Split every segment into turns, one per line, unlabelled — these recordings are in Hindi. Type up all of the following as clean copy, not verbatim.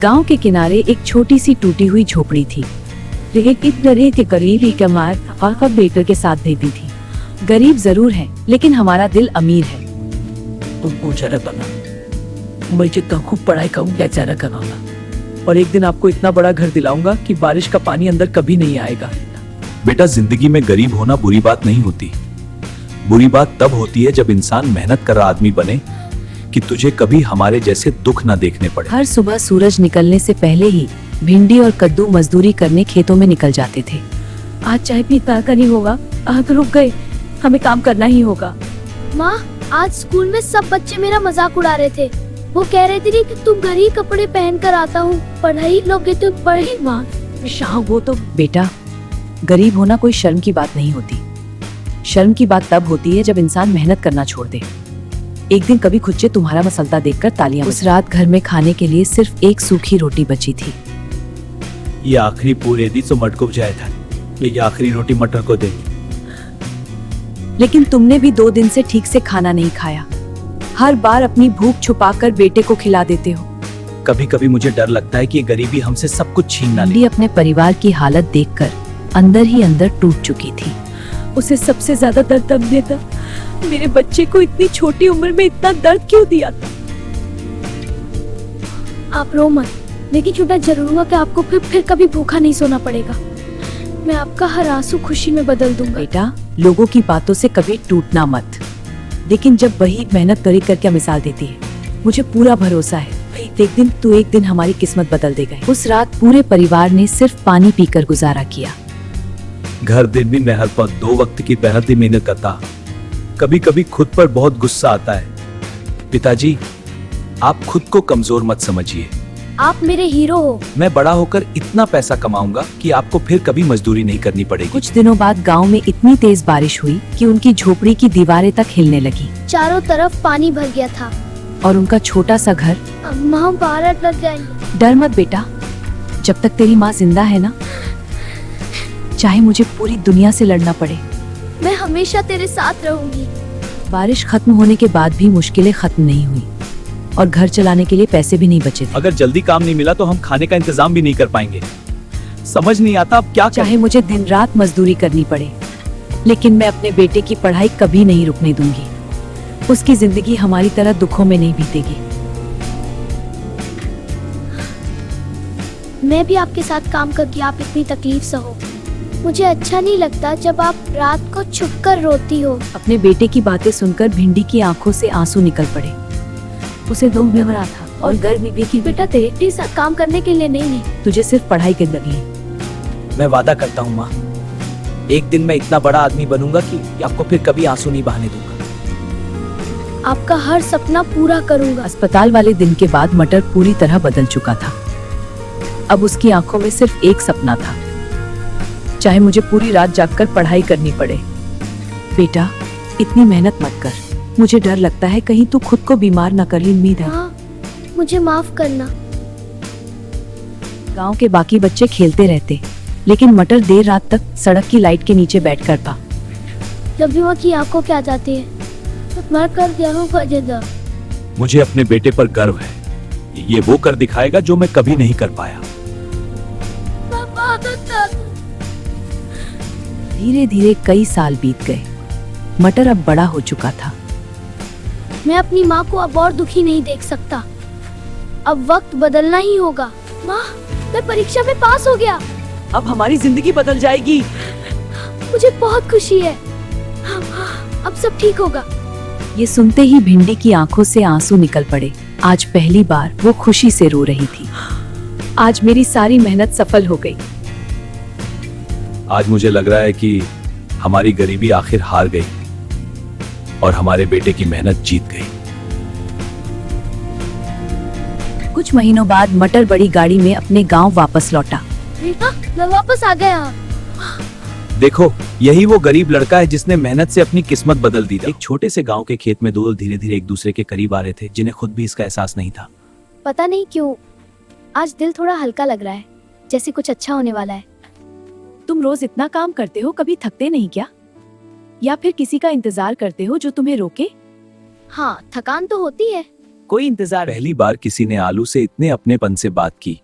गांव के किनारे एक छोटी सी टूटी हुई झोपड़ी थी। एक दरिया के करीब एक इमारत पापा बेटर के साथ रहती थी। गरीब जरूर है लेकिन हमारा दिल अमीर है।
तुमको जरा बना, मैं जितना खूब पढ़ाई करूंगा जरा कराऊंगा और एक दिन आपको इतना बड़ा घर दिलाऊंगा कि बारिश का पानी अंदर कभी नहीं आएगा।
बेटा, जिंदगी में गरीब होना बुरी बात नहीं होती। बुरी बात तब होती है जब इंसान मेहनत कर रहा आदमी बने कि तुझे कभी हमारे जैसे दुख ना देखने पड़े।
हर सुबह सूरज निकलने से पहले ही भिंडी और कद्दू मजदूरी करने खेतों में निकल जाते थे।
आज चाय पीता का नहीं होगा, आप रुक गए, हमें काम करना ही होगा।
माँ, आज स्कूल में सब बच्चे मेरा मजाक उड़ा रहे थे। वो कह रहे थे कि तुम घर ही कपड़े पहन कर आता हूँ, पढ़ाई लोगे तो पढ़ी।
माँ शाह, वो तो
बेटा, गरीब होना कोई शर्म की बात नहीं होती। शर्म की बात तब होती है जब इंसान मेहनत करना छोड़ दे। एक दिन कभी खुच्चे तुम्हारा मसलता देखकर तालियां। उस रात घर में खाने के लिए सिर्फ एक सूखी रोटी बची थी।
ये आखिरी पूरे दिन तो मटको जाया था, ये आखिरी रोटी मटर को दे।
लेकिन तुमने भी 2 दिन से ठीक से खाना नहीं खाया। हर बार अपनी भूख छुपाकर बेटे को खिला देते हो।
कभी कभी मुझे डर लगता है कि ये गरीबी हमसे सब कुछ छीन ना ले।
भिंडी अपने परिवार की हालत देखकर अंदर ही अंदर टूट चुकी थी।
उसे सबसे ज्यादा दर्द तब देता, मेरे बच्चे को इतनी छोटी उम्र में इतना दर्द क्यों दिया था।
आप रो मत, लेकिन छुट्टा जरूर हुआ कि आपको फिर कभी भूखा नहीं सोना पड़ेगा। मैं आपका हर आंसू खुशी में बदल दूंगा।
बेटा, लोगों की बातों से कभी टूटना मत, लेकिन जब वही मेहनत करी कर क्या मिसाल देती है। मुझे पूरा भरोसा है एक दिन हमारी किस्मत बदल देगा। उस रात पूरे परिवार ने सिर्फ पानी पीकर गुजारा किया।
घर दिन भी नहर पर 2 वक्त की बेहद ही मेहनत करता। कभी कभी खुद पर बहुत गुस्सा आता है। पिताजी, आप खुद को कमजोर मत समझिए।
आप मेरे हीरो हो।
मैं बड़ा होकर इतना पैसा कमाऊंगा कि आपको फिर कभी मजदूरी नहीं करनी पड़ेगी।
कुछ दिनों बाद गांव में इतनी तेज बारिश हुई कि उनकी झोपड़ी की दीवारें तक हिलने लगी।
चारों तरफ पानी भर गया था
और उनका छोटा सा घर।
अम्मा, हम बाहर लग जाएंगे।
डर मत बेटा, जब तक तेरी माँ जिंदा है ना, चाहे मुझे पूरी दुनिया से लड़ना पड़े,
मैं हमेशा तेरे साथ रहूंगी।
बारिश खत्म होने के बाद भी मुश्किलें खत्म नहीं हुई और घर चलाने के लिए पैसे भी नहीं बचे थे।
अगर जल्दी काम नहीं मिला तो हम खाने का इंतजाम भी नहीं कर पाएंगे। समझ नहीं आता अब क्या
चाहे मुझे दिन रात मजदूरी करनी पड़े, लेकिन मैं अपने बेटे की पढ़ाई कभी नहीं रुकने दूंगी। उसकी जिंदगी हमारी तरह दुखों में नहीं बीतेगी।
मैं भी आपके साथ काम करके आप इतनी तकलीफ सहो। मुझे अच्छा नहीं लगता जब आप रात को छुपकर रोती हो।
अपने बेटे की बातें सुनकर भिंडी की आंखों से आंसू निकल पड़े। उसे दुख भी हो रहा था और गर्व भी कि
बेटा तेरे साथ काम करने के लिए नहीं,
तुझे सिर्फ पढ़ाई के लिए।
मैं वादा करता हूँ माँ, एक दिन मैं इतना बड़ा आदमी बनूंगा कि आपको फिर कभी आंसू नहीं बहाने दूंगा।
आपका हर सपना पूरा करूंगा।
अस्पताल वाले दिन के बाद मटर पूरी तरह बदल चुका था। अब उसकी आंखों में सिर्फ एक सपना था, चाहे मुझे पूरी रात जागकर पढ़ाई करनी पड़े। बेटा, इतनी मेहनत मत कर, मुझे डर लगता है कहीं तू खुद को बीमार न कर ली। उम्मीद है
हाँ, मुझे माफ करना।
गांव के बाकी बच्चे खेलते रहते, लेकिन मटर देर रात तक सड़क की लाइट के नीचे बैठ कर पा।
जब भी वो की आंखों क्या जाती है तो मैं कर दिया।
मुझे अपने बेटे पर गर्व है। ये वो कर दिखाएगा जो मैं कभी नहीं कर पाया।
धीरे धीरे कई साल बीत गए। मटर अब बड़ा हो चुका था।
मैं अपनी माँ को अब और दुखी नहीं देख सकता। अब वक्त बदलना ही होगा। माँ, मैं परीक्षा में पास हो गया।
अब हमारी जिंदगी बदल जाएगी।
मुझे बहुत खुशी है। अब सब ठीक होगा।
ये सुनते ही भिंडी की आंखों से आंसू निकल पड़े। आज पहली बार वो खुशी से रो रही थी। आज मेरी सारी मेहनत सफल हो गई।
आज मुझे लग रहा है कि हमारी गरीबी आखिर हार गई और हमारे बेटे की मेहनत जीत गई।
कुछ महीनों बाद मटर बड़ी गाड़ी में अपने गांव वापस लौटा।
मैं वापस आ गया।
देखो, यही वो गरीब लड़का है जिसने मेहनत से अपनी किस्मत बदल दी। एक छोटे से गांव के खेत में 2 दल धीरे धीरे एक दूसरे के करीब आ रहे थे, जिन्हें खुद भी इसका एहसास नहीं था।
पता नहीं क्यों आज दिल थोड़ा हल्का लग रहा है, जैसे कुछ अच्छा होने वाला है।
तुम रोज इतना काम करते हो, कभी थकते नहीं क्या? या फिर किसी का इंतजार करते हो जो तुम्हें रोके?
हाँ, थकान तो होती है,
कोई इंतजार नहीं।
पहली बार किसी ने आलू से इतने अपनेपन से बात की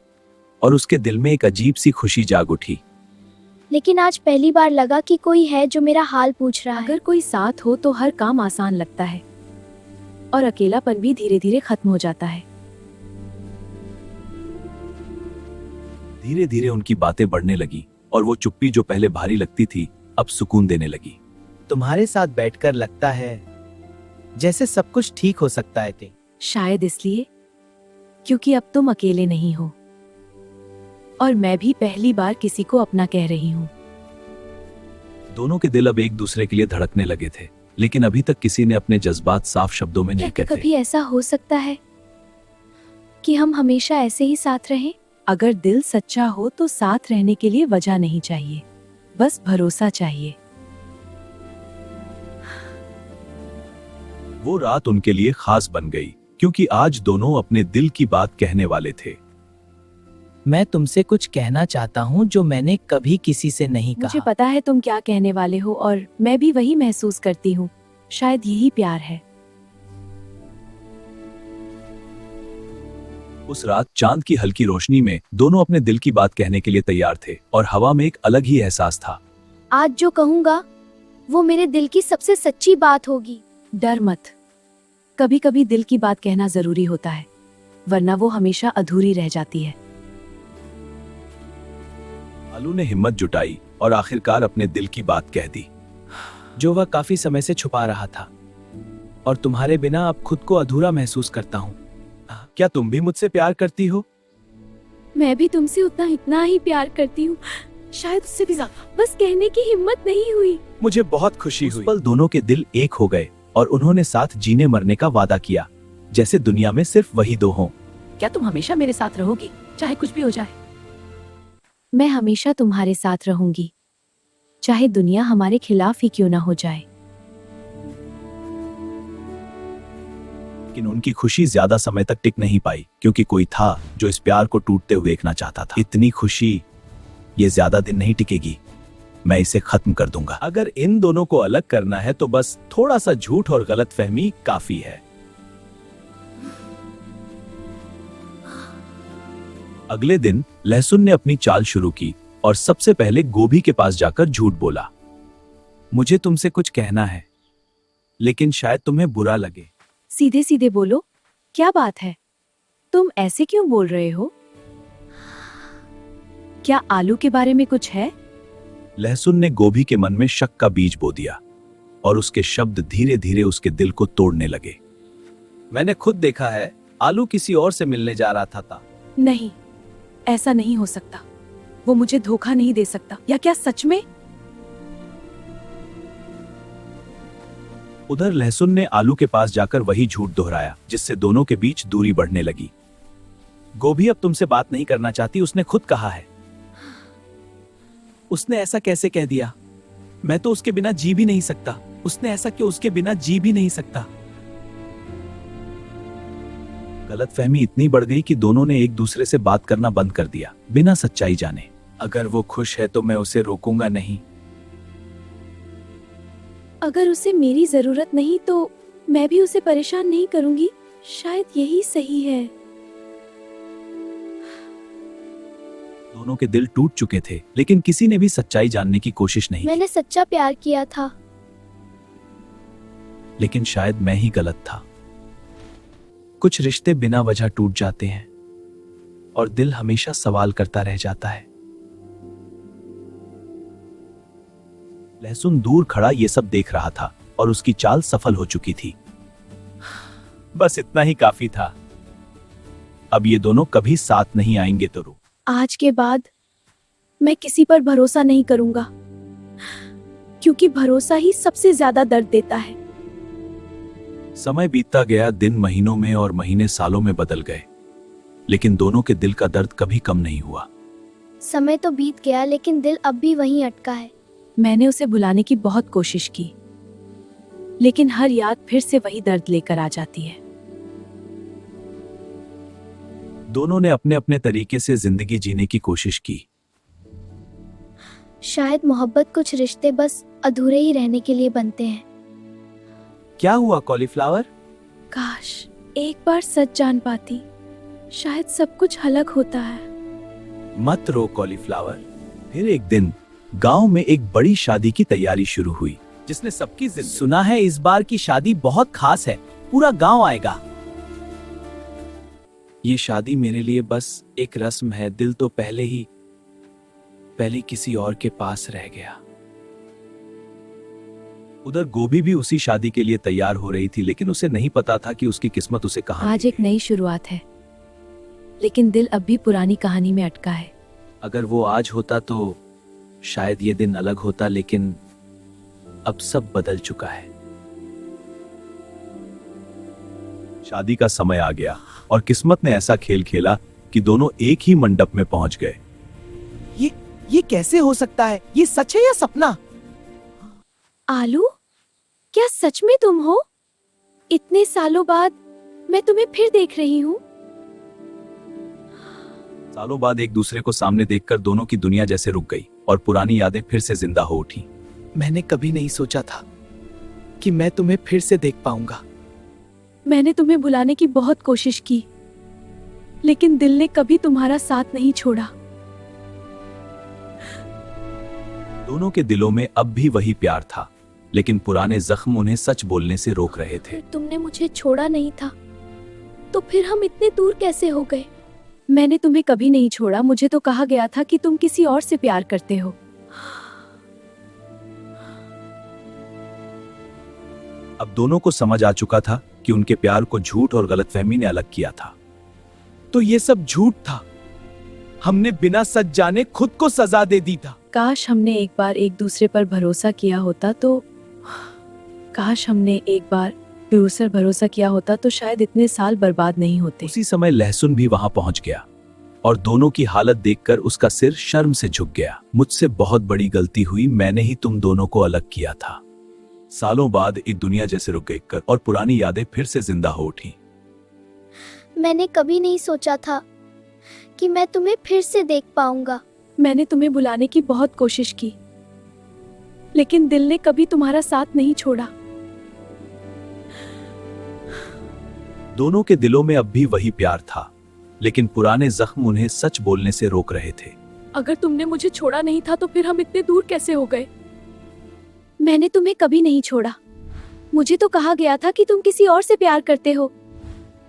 और उसके दिल में एक अजीब सी खुशी जाग उठी।
लेकिन आज पहली बार लगा कि कोई है जो मेरा हाल पूछ रहा है।
अगर कोई साथ हो तो हर काम आसान लगता है और अकेलापन भी धीरे धीरे खत्म हो जाता है।
धीरे धीरे उनकी बातें बढ़ने लगी और वो चुप्पी जो पहले भारी लगती थी अब सुकून देने लगी।
तुम्हारे साथ बैठकर लगता है जैसे सब कुछ ठीक हो सकता है। ते
शायद इसलिए क्योंकि अब तुम अकेले नहीं हो और मैं भी पहली बार किसी को अपना कह रही हूँ।
दोनों के दिल अब एक दूसरे के लिए धड़कने लगे थे, लेकिन अभी तक किसी ने अपने जज्बात साफ शब्दों में नहीं
क्या
कहते।
कभी ऐसा हो सकता है कि हम हमेशा ऐसे ही साथ रहें? अगर दिल सच्चा हो तो साथ रहने के लिए वजह नहीं चाहिए, बस भरोसा चाहिए।
वो रात उनके लिए खास बन गई क्योंकि आज दोनों अपने दिल की बात कहने वाले थे।
मैं तुमसे कुछ कहना चाहता हूँ जो मैंने कभी किसी से नहीं
मुझे
कहा।
पता है तुम क्या कहने वाले हो और मैं भी वही महसूस करती हूँ। शायद यही प्यार है।
उस रात चांद की हल्की रोशनी में दोनों अपने दिल की बात कहने के लिए तैयार थे और हवा में एक अलग ही एहसास था।
आज जो कहूँगा वो मेरे दिल की सबसे सच्ची बात होगी।
डर मत, कभी कभी दिल की बात कहना जरूरी होता है, वरना वो हमेशा अधूरी रह जाती है।
आलू ने हिम्मत जुटाई और आखिरकार अपने दिल की बात कह दी,
जो वह काफी समय से छुपा रहा था, और तुम्हारे बिना अब खुद को अधूरा महसूस करता हूँ।
क्या तुम भी मुझसे प्यार करती हो?
मैं भी तुमसे इतना ही प्यार करती हूँ, शायद उससे भी ज्यादा। बस कहने की हिम्मत नहीं हुई।
मुझे बहुत खुशी हुई। उस पल दोनों के दिल एक हो गए और उन्होंने साथ जीने मरने का वादा किया, जैसे दुनिया में सिर्फ वही दो हों।
क्या तुम हमेशा मेरे साथ रहोगी, चाहे कुछ भी हो जाए?
मैं हमेशा तुम्हारे साथ रहूंगी, चाहे दुनिया हमारे खिलाफ ही क्यों ना हो जाए।
लेकिन उनकी खुशी ज्यादा समय तक टिक नहीं पाई क्योंकि कोई था जो इस प्यार को टूटते हुए देखना चाहता था। इतनी खुशी ये ज्यादा दिन नहीं टिकेगी, मैं इसे खत्म कर दूंगा। अगर इन दोनों को अलग करना है तो बस थोड़ा सा झूठ और गलतफहमी काफी है। अगले दिन लहसुन ने अपनी चाल शुरू की और सबसे पहले गोभी के पास जाकर झूठ बोला।
मुझे तुमसे कुछ कहना है, लेकिन शायद तुम्हें बुरा लगे।
सीधे सीधे बोलो, क्या बात है? तुम ऐसे क्यों बोल रहे हो? क्या आलू के बारे में कुछ है?
लहसुन ने गोभी के मन में शक का बीज बो दिया और उसके शब्द धीरे धीरे उसके दिल को तोड़ने लगे।
मैंने खुद देखा है, आलू किसी और से मिलने जा रहा था।
नहीं, ऐसा नहीं हो सकता। वो मुझे धोखा नहीं दे सकता। या क्या सच में?
उधर लहसुन ने आलू के पास जाकर वही झूठ दोहराया, जिससे दोनों के बीच दूरी बढ़ने लगी।
गोभी अब तुमसे बात नहीं करना चाहती, उसने खुद कहा है। उसने ऐसा कैसे कह दिया? मैं तो उसके बिना जी भी नहीं सकता। उसने ऐसा क्यों? उसके बिना जी भी नहीं सकता।
गलतफहमी इतनी बढ़ गई कि दोनों ने एक दूसरे से बात करना बंद कर दिया, बिना सच्चाई जाने।
अगर वो खुश है तो मैं उसे रोकूंगा नहीं।
अगर उसे मेरी जरूरत नहीं तो मैं भी उसे परेशान नहीं करूंगी। शायद यही सही है।
दोनों के दिल टूट चुके थे, लेकिन किसी ने भी सच्चाई जानने की कोशिश नहीं की।
मैंने सच्चा प्यार किया था।
लेकिन शायद मैं ही गलत था।
कुछ रिश्ते बिना वजह टूट जाते हैं और दिल हमेशा सवाल करता रह जाता है।
लहसुन दूर खड़ा ये सब देख रहा था और उसकी चाल सफल हो चुकी थी। बस इतना ही काफी था। अब ये दोनों कभी साथ नहीं आएंगे तो रो।
आज के बाद मैं किसी पर भरोसा नहीं करूंगा, क्योंकि भरोसा ही सबसे ज्यादा दर्द देता है।
समय बीतता गया, दिन महीनों में और महीने सालों में बदल गए, लेकिन दोनों के दिल का दर्द कभी कम नहीं हुआ।
समय तो बीत गया लेकिन दिल अब भी वहीं अटका है।
मैंने उसे भुलाने की बहुत कोशिश की, लेकिन हर याद फिर से वही दर्द लेकर आ जाती है।
दोनों ने अपने अपने तरीके से जिंदगी जीने की कोशिश की।
शायद मोहब्बत कुछ रिश्ते बस अधूरे ही रहने के लिए बनते हैं।
क्या हुआ कॉलीफ्लावर?
काश
एक बार सच जान पाती, शायद सब कुछ अलग होता है।
मत रो कॉलीफ्लावर। फिर एक दिन गांव में एक बड़ी शादी की तैयारी शुरू हुई, जिसने सबकी जिद। सुना है इस बार की शादी बहुत खास है, पूरा गांव आएगा।
ये शादी मेरे लिए बस एक रस्म है, दिल तो पहले किसी और के पास रह गया।
उधर गोभी भी उसी शादी के लिए तैयार हो रही थी, लेकिन उसे नहीं पता था कि उसकी किस्मत उसे कहाँ।
आज एक नई शुरुआत है, लेकिन दिल अब भी पुरानी कहानी में अटका है।
अगर वो आज होता तो शायद ये दिन अलग होता, लेकिन अब सब बदल चुका है।
शादी का समय आ गया और किस्मत ने ऐसा खेल खेला कि दोनों एक ही मंडप में पहुंच गए।
ये कैसे हो सकता है? ये सच है या सपना?
आलू, क्या सच में तुम हो? इतने सालों बाद मैं तुम्हें फिर देख रही हूँ।
सालों बाद एक दूसरे को सामने देखकर दोनों की दुनिया जैसे रुक गई और पुरानी यादें फिर से जिंदा हो उठी।
मैंने कभी नहीं सोचा था कि मैं तुम्हें फिर से देख पाऊंगा।
मैंने तुम्हें बुलाने की बहुत कोशिश की, लेकिन दिल ने कभी तुम्हारा साथ नहीं छोड़ा।
दोनों के दिलों में अब भी वही प्यार था, लेकिन पुराने जख्म उन्हें सच बोलने से रोक रहे थे।
फिर तुमने मुझे छोड़ा नहीं था, तो फिर हम इतने दूर कैसे हो गए?
मैंने तुम्हें कभी नहीं छोड़ा, मुझे तो कहा गया था कि तुम किसी और से प्यार करते हो।
अब दोनों को समझ आ चुका था कि उनके प्यार को झूठ और गलतफहमी ने अलग किया था।
तो ये सब झूठ था। हमने बिना सच जाने खुद को सजा दे दी था।
काश हमने एक बार एक दूसरे पर भरोसा किया होता तो शायद इतने साल बर्बाद नहीं होते।
उसी समय लहसुन भी वहां पहुंच गया और दोनों की हालत देखकर उसका सिर शर्म से झुक गया। मुझसे बहुत बड़ी गलती हुई, मैंने ही तुम दोनों को अलग किया था। सालों बाद एक दुनिया जैसे रुक गई कर और पुरानी यादें फिर से जिंदा हो उठी।
मैंने कभी नहीं सोचा था कि मैं तुम्हें फिर से देख पाऊंगा।
मैंने तुम्हें बुलाने की बहुत कोशिश की, लेकिन दिल ने कभी तुम्हारा साथ नहीं छोड़ा।
दोनों के दिलों में अब भी वही प्यार था, लेकिन पुराने जख्म उन्हें सच बोलने से रोक रहे थे।
अगर तुमने मुझे छोड़ा नहीं था तो फिर हम इतने दूर कैसे हो गए?
मैंने तुम्हें कभी नहीं छोड़ा। मुझे तो कहा गया था कि तुम किसी और से प्यार करते हो।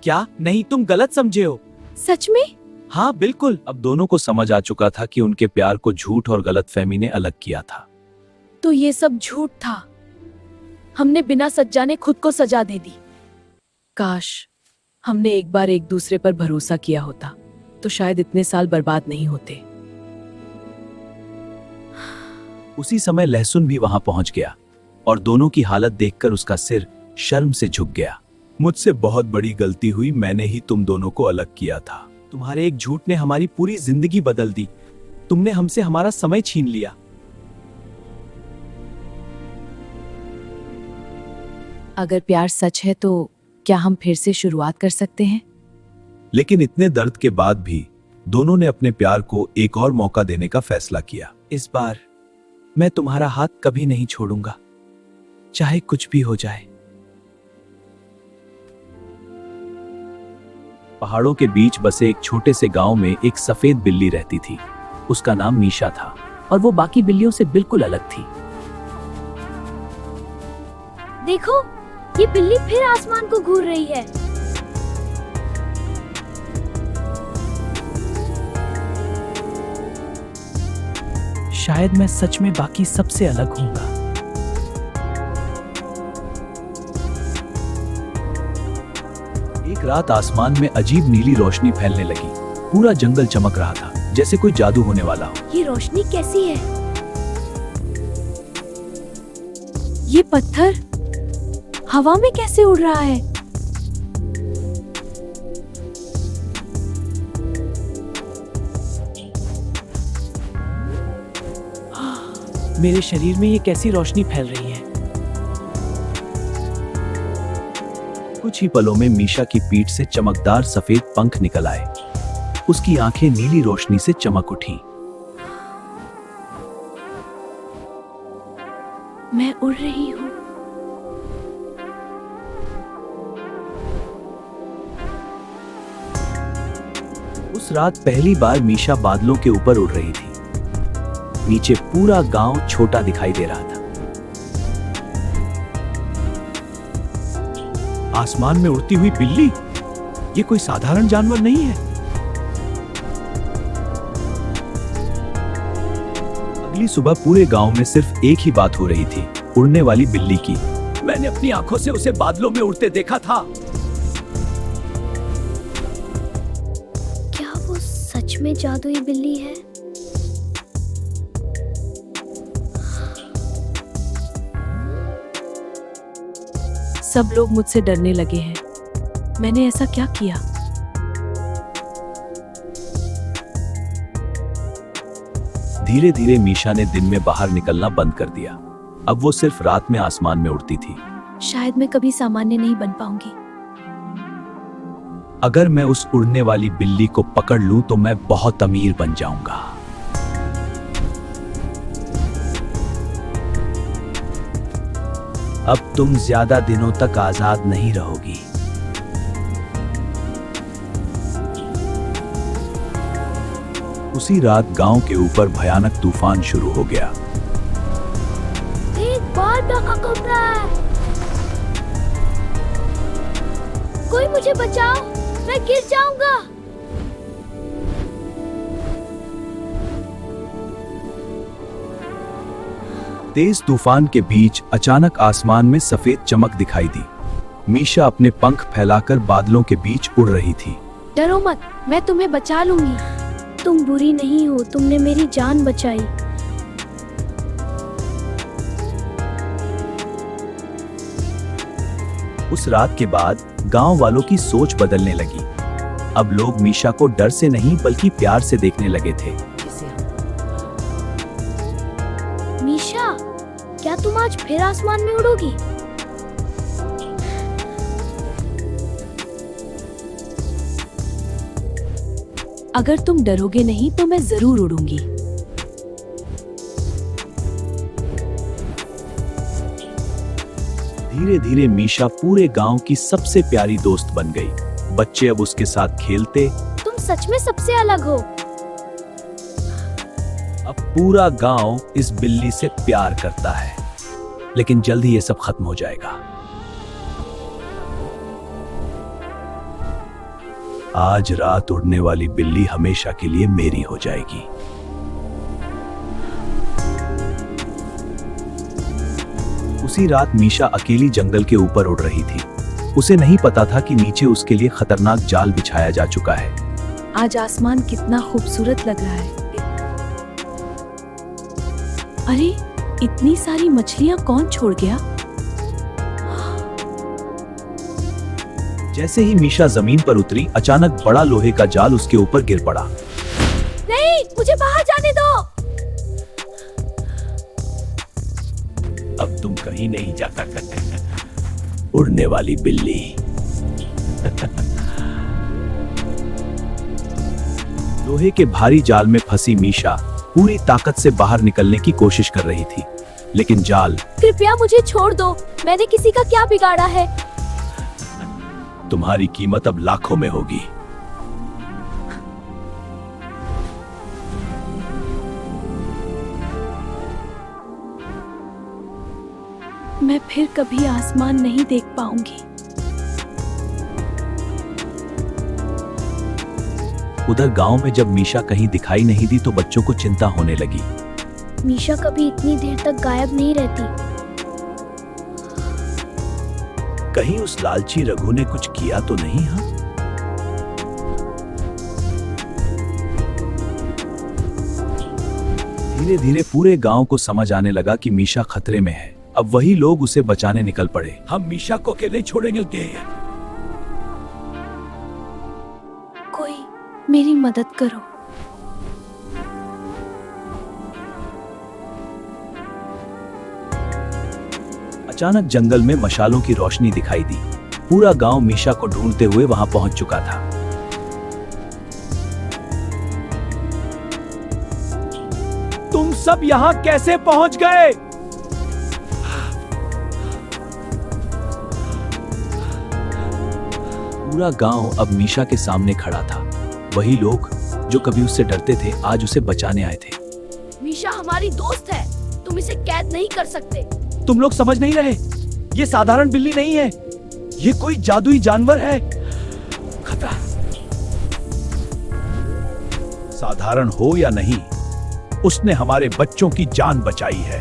क्या? नहीं, तुम गलत समझे हो।
सच में?
हाँ बिल्कुल।
अब दोनों को समझ आ चुका था कि उनके प्यार को झूठ और गलतफहमी ने अलग किया था।
तो ये सब झूठ था। हमने बिना सच जाने खुद को सजा दे दी। काश हमने एक बार एक दूसरे पर भरोसा किया होता तो शायद इतने साल बर्बाद नहीं होते।
उसी समय लहसुन भी वहां पहुंच गया और दोनों की हालत देखकर उसका सिर शर्म से झुक गया। मुझसे बहुत बड़ी गलती हुई, मैंने ही तुम दोनों को अलग किया था।
तुम्हारे एक झूठ ने हमारी पूरी जिंदगी बदल दी। तुमने हमसे हमारा समय छीन लिया।
अगर प्यार सच है तो क्या हम फिर से शुरुआत कर सकते हैं?
लेकिन इतने दर्द के बाद भी दोनों ने अपने प्यार को एक और मौका देने का फैसला किया।
इस बार मैं तुम्हारा हाथ कभी नहीं छोड़ूंगा, चाहे कुछ भी हो जाए।
पहाड़ों के बीच बसे एक छोटे से गांव में एक सफेद बिल्ली रहती थी। उसका नाम मीशा था और वो बाकी बिल्लियों से बिल्कुल अलग थी।
देखो, ये बिल्ली फिर आसमान को घूर रही है।
शायद मैं सच में बाकी सबसे अलग हूंगा।
एक रात आसमान में अजीब नीली रोशनी फैलने लगी। पूरा जंगल चमक रहा था, जैसे कोई जादू होने वाला हो।
ये रोशनी कैसी है?
ये पत्थर हवा में कैसे उड़ रहा है?
मेरे शरीर में ये कैसी रोशनी फैल रही है?
कुछ ही पलों में मीशा की पीठ से चमकदार सफेद पंख निकल आए। उसकी आंखें नीली रोशनी से चमक उठी।
मैं उड़ रही हूँ।
उस रात पहली बार मीशा बादलों के ऊपर उड़ रही थी। नीचे पूरा गांव छोटा दिखाई दे रहा था। आसमान में उड़ती हुई बिल्ली, ये कोई साधारण जानवर नहीं है। अगली सुबह पूरे गांव में सिर्फ एक ही बात हो रही थी, उड़ने वाली बिल्ली की। मैंने अपनी आंखों से उसे बादलों में उड़ते देखा था।
क्या वो सच में जादुई बिल्ली है?
सब लोग मुझसे डरने लगे हैं। मैंने ऐसा क्या किया?
धीरे धीरे मीशा ने दिन में बाहर निकलना बंद कर दिया। अब वो सिर्फ रात में आसमान में उड़ती थी।
शायद मैं कभी सामान्य नहीं बन पाऊंगी।
अगर मैं उस उड़ने वाली बिल्ली को पकड़ लूं तो मैं बहुत अमीर बन जाऊंगा। अब तुम ज्यादा दिनों तक आजाद नहीं रहोगी। उसी रात गांव के ऊपर भयानक तूफान शुरू हो गया।
एक बार डका कब रहा है। कोई मुझे बचाओ, मैं गिर जाऊंगा।
तेज तूफान के बीच अचानक आसमान में सफेद चमक दिखाई दी। मीशा अपने पंख फैलाकर बादलों के बीच उड़ रही थी।
डरो मत, मैं तुम्हें बचा लूंगी। तुम बुरी नहीं हो, तुमने मेरी जान बचाई।
उस रात के बाद गांव वालों की सोच बदलने लगी। अब लोग मीशा को डर से नहीं बल्कि प्यार से देखने लगे थे।
मीशा, क्या तुम आज फिर आसमान में उड़ोगी?
अगर तुम डरोगे नहीं तो मैं जरूर उड़ूंगी।
धीरे धीरे मीशा पूरे गांव की सबसे प्यारी दोस्त बन गई। बच्चे अब उसके साथ खेलते।
तुम सच में सबसे अलग हो।
अब पूरा गांव इस बिल्ली से प्यार करता है। लेकिन जल्द ही ये सब खत्म हो जाएगा। आज रात उड़ने वाली बिल्ली हमेशा के लिए मेरी हो जाएगी। उसी रात मीशा अकेली जंगल के ऊपर उड़ रही थी। उसे नहीं पता था कि नीचे उसके लिए खतरनाक जाल बिछाया जा चुका है।
आज आसमान कितना खूबसूरत लग रहा है। अरे, इतनी सारी मछलियां कौन छोड़ गया?
जैसे ही मीशा जमीन पर उतरी, अचानक बड़ा लोहे का जाल उसके ऊपर गिर पड़ा।
नहीं, मुझे बाहर जाने दो।
अब तुम कहीं नहीं जा सकते, उड़ने वाली बिल्ली। लोहे के भारी जाल में फंसी मीशा पूरी ताकत से बाहर निकलने की कोशिश कर रही थी, लेकिन जाल।
कृपया मुझे छोड़ दो, मैंने किसी का क्या बिगाड़ा है?
तुम्हारी कीमत अब लाखों में होगी।
मैं फिर कभी आसमान नहीं देख पाऊंगी।
उधर गांव में जब मीशा कहीं दिखाई नहीं दी तो बच्चों को चिंता होने लगी।
मीशा कभी इतनी देर तक गायब नहीं रहती।
कहीं उस लालची रघु ने कुछ किया तो नहीं? हाँ, धीरे धीरे पूरे गांव को समझ आने लगा कि मीशा खतरे में है। अब वही लोग उसे बचाने निकल पड़े। हम मीशा को अकेले छोड़ेंगे।
कोई मेरी मदद करो।
अचानक जंगल में मशालों की रोशनी दिखाई दी। पूरा गांव मीशा को ढूंढते हुए वहां पहुंच चुका था। तुम सब यहां कैसे पहुंच गए? पूरा गांव अब मीशा के सामने खड़ा था। वही लोग
जो कभी उससे डरते थे आज उसे बचाने आए थे।
मीशा हमारी दोस्त है, तुम इसे कैद नहीं कर सकते।
तुम लोग समझ नहीं रहे, ये साधारण बिल्ली नहीं है, ये कोई जादुई जानवर है। खतरा।
साधारण हो या नहीं, उसने हमारे बच्चों की जान बचाई है।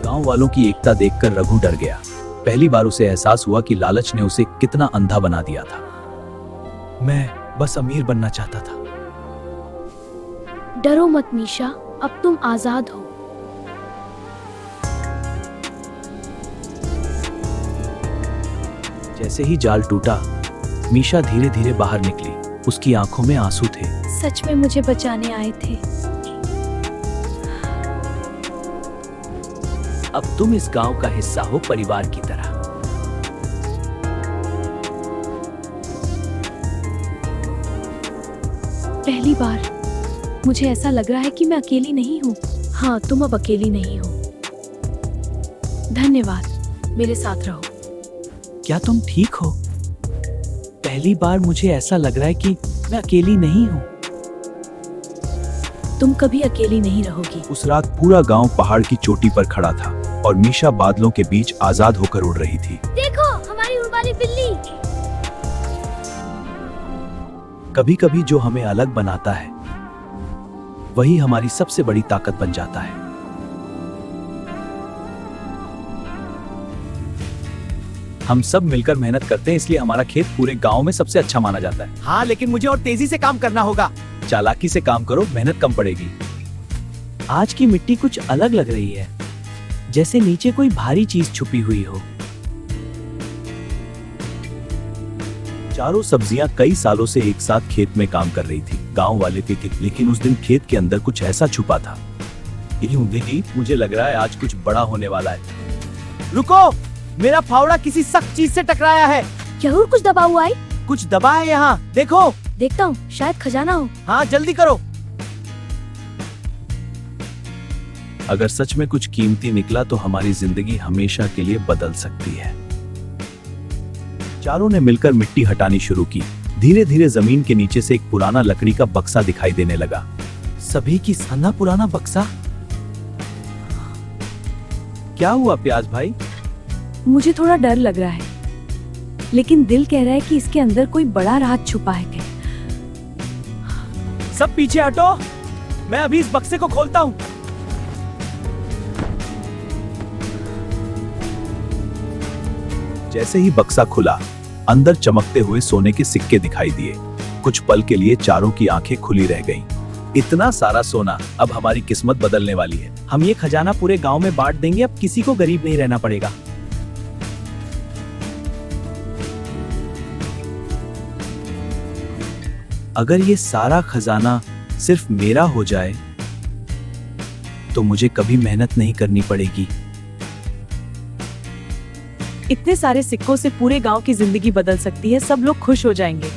गांव वालों की एकता देखकर रघु डर गया। पहली बार उसे एहसास हुआ कि लालच ने उसे कितना अंधा बना दिया था। मैं बस अमीर बनना चाहता था।
डरो मत मीशा, अब तुम आजाद हो।
जैसे ही जाल टूटा, मीशा धीरे धीरे बाहर निकली। उसकी आंखों में आंसू थे।
सच में मुझे बचाने आए थे।
अब तुम इस गांव का हिस्सा हो, परिवार की तरह।
पहली बार मुझे ऐसा लग रहा है कि मैं अकेली नहीं हूँ। हाँ, तुम अब अकेली नहीं हो। धन्यवाद, मेरे साथ रहो।
क्या तुम ठीक हो? पहली बार मुझे ऐसा लग रहा है कि मैं अकेली नहीं हूँ।
तुम कभी अकेली नहीं रहोगी।
उस रात पूरा गांव पहाड़ की चोटी पर खड़ा था और मीशा बादलों के बीच आजाद होकर उड़ रही थी।
देखो हमारी उड़ वाली बिल्ली।
कभी कभी जो हमें अलग बनाता है वही हमारी सबसे बड़ी ताकत बन जाता है। हम सब मिलकर मेहनत करते हैं, इसलिए हमारा खेत पूरे गांव में सबसे अच्छा माना जाता है।
हाँ, लेकिन मुझे और तेजी से काम करना होगा।
चालाकी से काम करो, मेहनत कम पड़ेगी। आज की मिट्टी कुछ अलग लग रही है, जैसे नीचे कोई भारी चीज छुपी हुई हो।
चारों सब्जियां कई सालों से एक साथ खेत में काम कर रही थी। गांव वाले थे, लेकिन उस दिन खेत के अंदर कुछ ऐसा छुपा था। दीदी, मुझे लग रहा है आज कुछ बड़ा होने वाला है।
रुको, मेरा फावड़ा किसी सख्त चीज से टकराया है।
जरूर कुछ दबा हुआ है।
कुछ दबा है यहाँ, देखो।
देखता हूँ, शायद खजाना हो।
हाँ, जल्दी करो।
अगर सच में कुछ कीमती निकला तो हमारी जिंदगी हमेशा के लिए बदल सकती है। चारों ने मिलकर मिट्टी हटानी शुरू की। धीरे धीरे जमीन के नीचे से एक पुराना लकड़ी का बक्सा दिखाई देने लगा।
सभी की सना पुराना बक्सा। क्या हुआ प्याज भाई?
मुझे थोड़ा डर लग रहा है, लेकिन दिल कह रहा है कि इसके अंदर कोई बड़ा राज छुपा है।
सब पीछे हटो, मैं अभी इस बक्से को खोलता हूँ।
जैसे ही बक्सा खुला, अंदर चमकते हुए सोने के सिक्के दिखाई दिए। कुछ पल के लिए चारों की आंखें खुली रह गईं। इतना सारा सोना, अब हमारी किस्मत बदलने वाली है।
हम ये खजाना पूरे गांव में बांट देंगे, अब किसी को गरीब नहीं रहना पड़ेगा।
अगर ये सारा खजाना सिर्फ मेरा हो जाए तो मुझे कभी मेहनत नहीं करनी पड़ेगी।
इतने सारे सिक्कों से पूरे गांव की जिंदगी बदल सकती है। सब लोग खुश हो जाएंगे।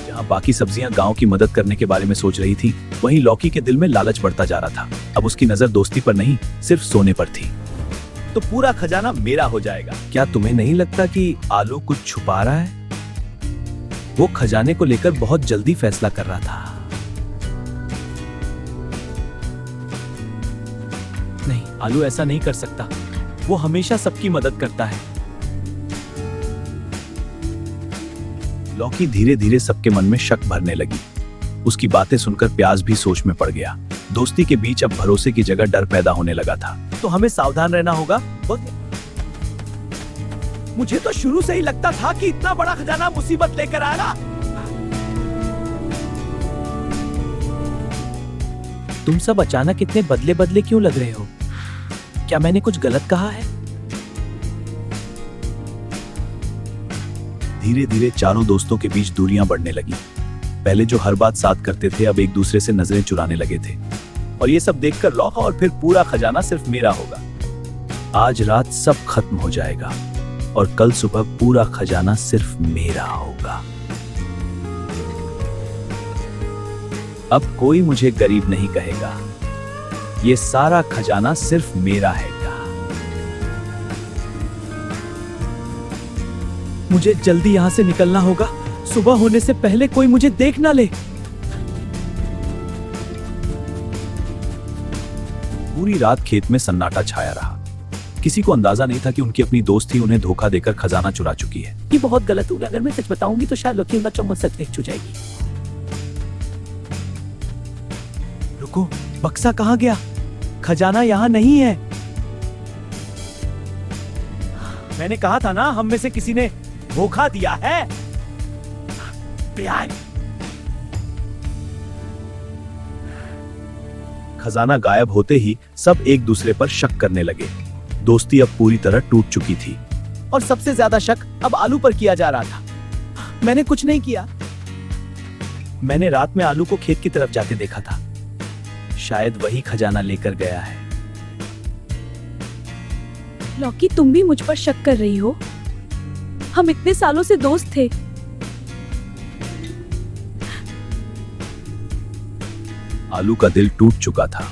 जहां बाकी सब्जियां गांव की मदद करने के बारे में सोच रही थी, वहीं लौकी के दिल में लालच बढ़ता जा रहा था। अब उसकी नजर दोस्ती पर नहीं, सिर्फ सोने पर थी।
तो पूरा खजाना मेरा हो जाएगा।
क्या तुम्हें नहीं लगता कि आलू कुछ छुपा रहा है? वो खजाने को लेकर बहुत जल्दी फैसला कर रहा था।
नहीं, आलू ऐसा नहीं कर सकता। वो हमेशा सबकी मदद करता है।
लौकी धीरे धीरे सबके मन में शक भरने लगी। उसकी बातें सुनकर प्याज भी सोच में पड़ गया। दोस्ती के बीच अब भरोसे की जगह डर पैदा होने लगा था।
तो हमें सावधान रहना होगा। मुझे तो शुरू से ही लगता था कि इतना बड़ा खजाना मुसीबत लेकर आएगा।
तुम सब अचानक इतने बदले बदले क्यों लग रहे हो? क्या मैंने कुछ गलत कहा है?
धीरे धीरे चारों दोस्तों के बीच दूरियां बढ़ने लगी। पहले जो हर बात साथ करते थे, अब एक दूसरे से नजरें चुराने लगे थे। और ये सब देखकर लौका और फिर पूरा खजाना सिर्फ मेरा होगा। आज रात सब खत्म हो जाएगा और कल सुबह पूरा खजाना सिर्फ मेरा होगा। अब कोई मुझे गरीब नहीं कहेगा। ये सारा खजाना सिर्फ मेरा है।
मुझे जल्दी यहाँ से निकलना होगा, सुबह होने से पहले कोई मुझे देख ना ले।
पूरी रात खेत में सन्नाटा छाया रहा। किसी को अंदाजा नहीं था कि उनकी अपनी दोस्त ही उन्हें धोखा देकर खजाना चुरा चुकी है।
ये बहुत गलत होगा। अगर मैं सच बताऊंगी तो शायद लकी उनका चम्मच सच देख छू जाएगी।
रुको, बक्सा कहाँ गया? खजाना यहाँ नहीं है। मैंने कहा था ना, हम में से किसी ने धोखा दिया है। खजाना गायब होते ही सब एक दूसरे पर शक करने लगे। दोस्ती अब पूरी तरह टूट चुकी थी।
और सबसे ज्यादा शक अब आलू पर किया जा रहा था। मैंने कुछ नहीं किया।
मैंने रात में आलू को खेत की तरफ जाते देखा था। शायद वही खजाना लेकर गया है।
लॉकी, तुम भी मुझ पर शक कर रही हो? हम इतने सालों से दोस्त थे।
आलू का दिल टूट चुका था।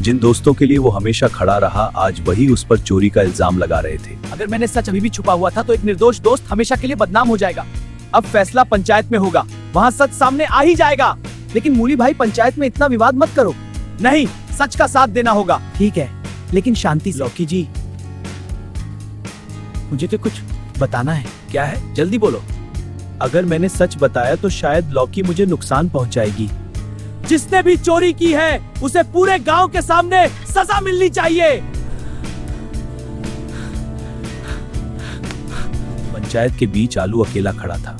जिन दोस्तों के लिए वो हमेशा खड़ा रहा, आज वही उस पर चोरी का इल्जाम लगा रहे थे।
अगर मैंने सच अभी भी छुपा हुआ था तो एक निर्दोष दोस्त हमेशा के लिए बदनाम हो जाएगा। अब फैसला पंचायत में होगा, वहाँ सच सामने आ ही जाएगा। लेकिन मूली भाई, पंचायत में इतना विवाद मत करो। नहीं, सच का साथ देना होगा। ठीक है, लेकिन शांति से।
लौकी जी,
मुझे तो कुछ बताना है।
क्या है? जल्दी बोलो। अगर मैंने सच बताया तो शायद लौकी मुझे नुकसान पहुंचाएगी।
जिसने भी चोरी की है उसे पूरे गांव के सामने सजा मिलनी चाहिए।
पंचायत के बीच आलू अकेला खड़ा था।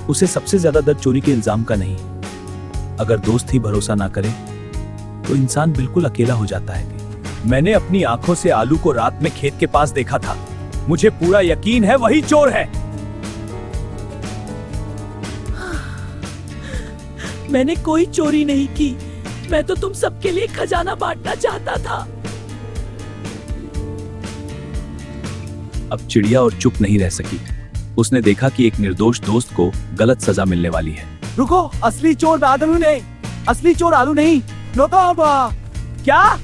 उसे सबसे ज्यादा दर्द चोरी के इल्जाम का नहीं। अगर दोस्त ही भरोसा ना करे तो इंसान बिल्कुल अकेला हो जाता है। मैंने अपनी आंखों से आलू को रात में खेत के पास देखा था। मुझे पूरा यकीन है वही चोर है।
मैंने कोई चोरी नहीं की। मैं तो तुम सबके लिए खजाना बांटना चाहता था।
अब चिड़िया और चुप नहीं रह सकी। उसने देखा कि एक निर्दोष दोस्त को गलत सजा मिलने वाली है।
रुको, असली चोर आलू नहीं, असली चोर आलू नहीं। क्या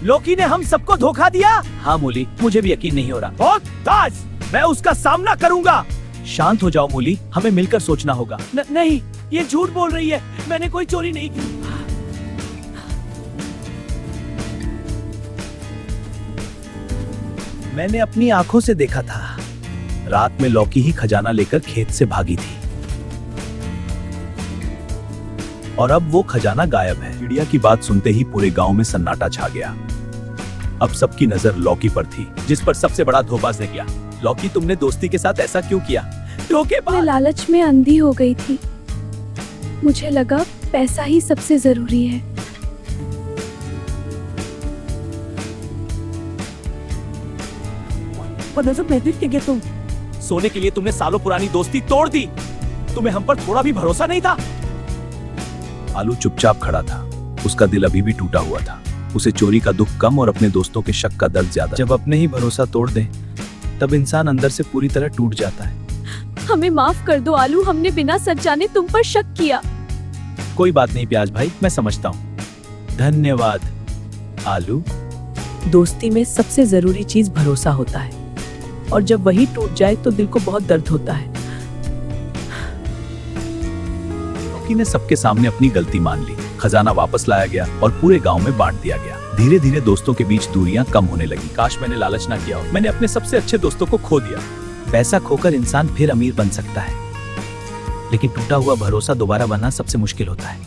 लोकी ने हम सबको धोखा दिया?
हाँ मूली, मुझे भी यकीन नहीं हो रहा।
बहुत ताज, मैं उसका सामना करूंगा।
शांत हो जाओ मूली, हमें मिलकर सोचना होगा।
नहीं, ये झूठ बोल रही है। मैंने कोई चोरी नहीं की।
मैंने अपनी आंखों से देखा था। रात में लौकी ही खजाना लेकर खेत से भागी थी और अब वो खजाना गायब है। चिड़िया की बात सुनते ही पूरे गांव में सन्नाटा छा गया। अब सबकी नजर लौकी पर थी, जिस पर सबसे बड़ा धोखेबाज ने किया। लौकी, तुमने दोस्ती के साथ ऐसा क्यों किया?
मैं लालच में अंधी हो गई थी। मुझे लगा पैसा ही सबसे जरूरी है।
तुम सोने के लिए तुमने सालों पुरानी दोस्ती तोड़ दी। तुम्हें हम पर थोड़ा भी भरोसा नहीं था।
आलू चुपचाप खड़ा था। उसका दिल अभी भी टूटा हुआ था। उसे चोरी का दुख कम और अपने दोस्तों के शक का दर्द ज्यादा। जब अपने ही भरोसा तोड़ दे तब इंसान अंदर से पूरी तरह टूट जाता है।
हमें माफ कर दो आलू, हमने बिना सच जाने तुम पर शक किया।
कोई बात नहीं प्याज भाई, मैं समझता हूँ। धन्यवाद आलू।
दोस्ती में सबसे जरूरी चीज भरोसा होता है, और जब वही टूट जाए तो दिल को बहुत दर्द होता है।
लौकी ने सबके सामने अपनी गलती मान ली। खजाना वापस लाया गया और पूरे गांव में बांट दिया गया। धीरे धीरे दोस्तों के बीच दूरियां कम होने लगी। काश मैंने लालच ना किया हो। मैंने अपने सबसे अच्छे दोस्तों को खो दिया। पैसा खोकर इंसान फिर अमीर बन सकता है, लेकिन टूटा हुआ भरोसा दोबारा बनना सबसे मुश्किल होता है।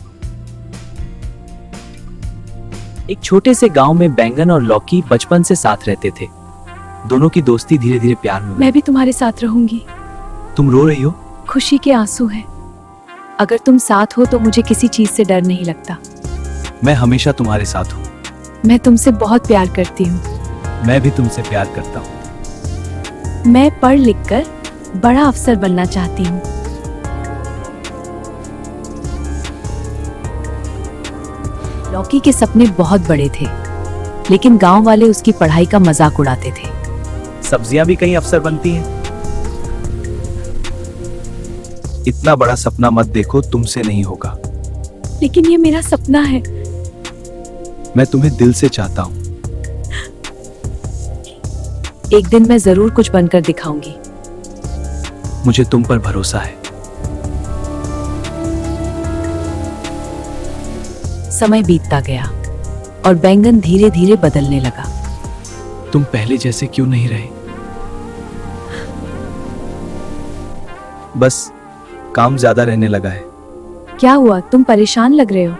एक छोटे से गांव में बैंगन और लौकी बचपन से साथ रहते थे। दोनों की दोस्ती धीरे धीरे प्यार में।
मैं भी तुम्हारे साथ रहूंगी।
तुम रो रही हो?
खुशी के आंसू हैं। अगर तुम साथ हो तो मुझे किसी चीज से डर नहीं लगता।
मैं हमेशा तुम्हारे साथ हूँ।
मैं तुमसे बहुत प्यार करती हूँ।
मैं भी तुमसे प्यार करता हूँ।
मैं पढ़ लिख कर बड़ा अफसर बनना चाहती हूँ। लौकी के सपने बहुत बड़े थे, लेकिन गांव वाले उसकी पढ़ाई का मजाक उड़ाते थे।
सब्जियां भी कहीं अफसर बनती हैं। इतना बड़ा सपना मत देखो, तुमसे नहीं होगा।
लेकिन ये मेरा सपना है।
मैं तुम्हें दिल से चाहता हूँ।
एक दिन मैं जरूर कुछ बनकर दिखाऊंगी।
मुझे तुम पर भरोसा है।
समय बीतता गया और बैंगन धीरे धीरे बदलने लगा।
तुम पहले जैसे क्यों नहीं रहे? बस काम ज्यादा रहने लगा है।
क्या हुआ, तुम परेशान लग रहे हो?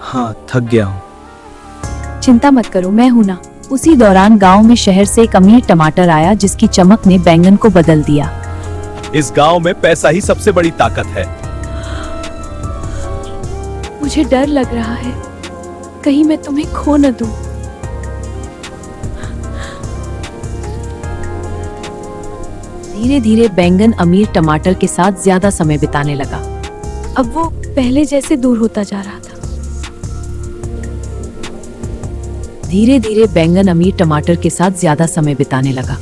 हाँ, थक गया हूँ।
चिंता मत करो, मैं हूं ना। उसी दौरान गांव में शहर से एक अमीर टमाटर आया जिसकी चमक ने बैंगन को बदल दिया।
इस गांव में पैसा ही सबसे बड़ी ताकत है।
मुझे डर लग रहा है, कहीं मैं तुम्हें खो न दूं। धीरे धीरे बैंगन अमीर टमाटर के साथ ज्यादा समय बिताने लगा। अब वो पहले जैसे दूर होता जा रहा था। धीरे धीरे बैंगन अमीर टमाटर के साथ ज्यादा समय बिताने लगा।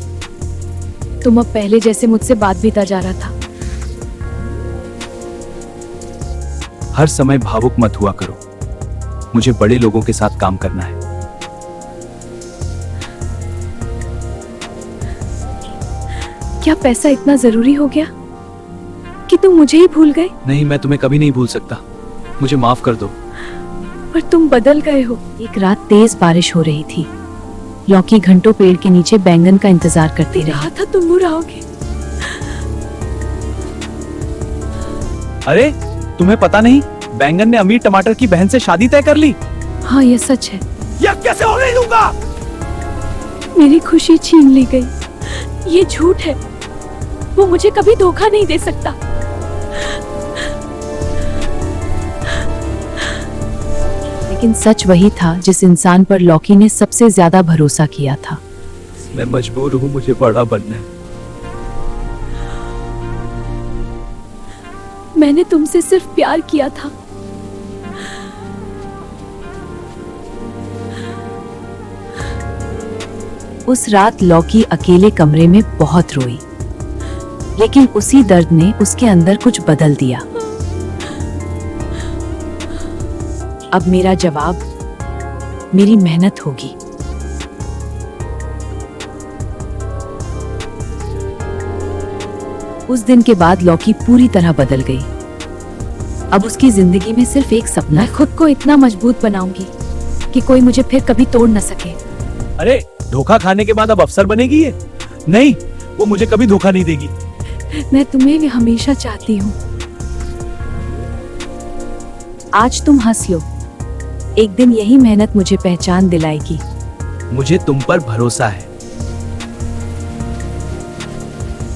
तुम अब पहले जैसे मुझसे बात बीता जा रहा था।
हर समय भावुक मत हुआ करो। मुझे बड़े लोगों के साथ काम करना है।
क्या पैसा इतना जरूरी हो गया कि तुम मुझे ही भूल गए?
नहीं, मैं तुम्हें कभी नहीं भूल सकता। मुझे माफ कर दो।
पर तुम बदल गए हो। एक रात तेज बारिश हो रही थी। लौकी घंटों पेड़ के नीचे बैंगन का इंतजार करती रही। कहा था तुम बुरा होगे।
अरे, तुम्हें पता नहीं, बैंगन ने अमीर टमाटर की बहन से शादी तय कर ली।
हाँ, ये सच है।
यह कैसे होने दूंगा?
मेरी खुशी छीन ली गई। ये झूठ है। वो मुझे कभी धोखा नहीं दे सकता। लेकिन सच वही था जिस इंसान पर लौकी ने सबसे ज्यादा भरोसा किया था।
मैं मजबूर हूँ, मुझे बड़ा बनना है।
मैंने तुमसे सिर्फ प्यार किया था। उस रात लौकी अकेले कमरे में बहुत रोई, लेकिन उसी दर्द ने उसके अंदर कुछ बदल दिया। अब मेरा जवाब मेरी मेहनत होगी। उस दिन के बाद लौकी पूरी तरह बदल गई। अब उसकी जिंदगी में सिर्फ एक सपना। मैं खुद को इतना मजबूत बनाऊंगी कि कोई मुझे फिर कभी तोड़ न सके।
अरे, धोखा खाने के बाद अब अफसर बनेगी ये? नहीं, वो मुझे कभी धोखा नहीं देगी।
मैं तुम्हें भी हमेशा चाहती हूँ। आज तुम हंस लो, एक दिन यही मेहनत मुझे पहचान दिलाएगी।
मुझे तुम पर भरोसा है।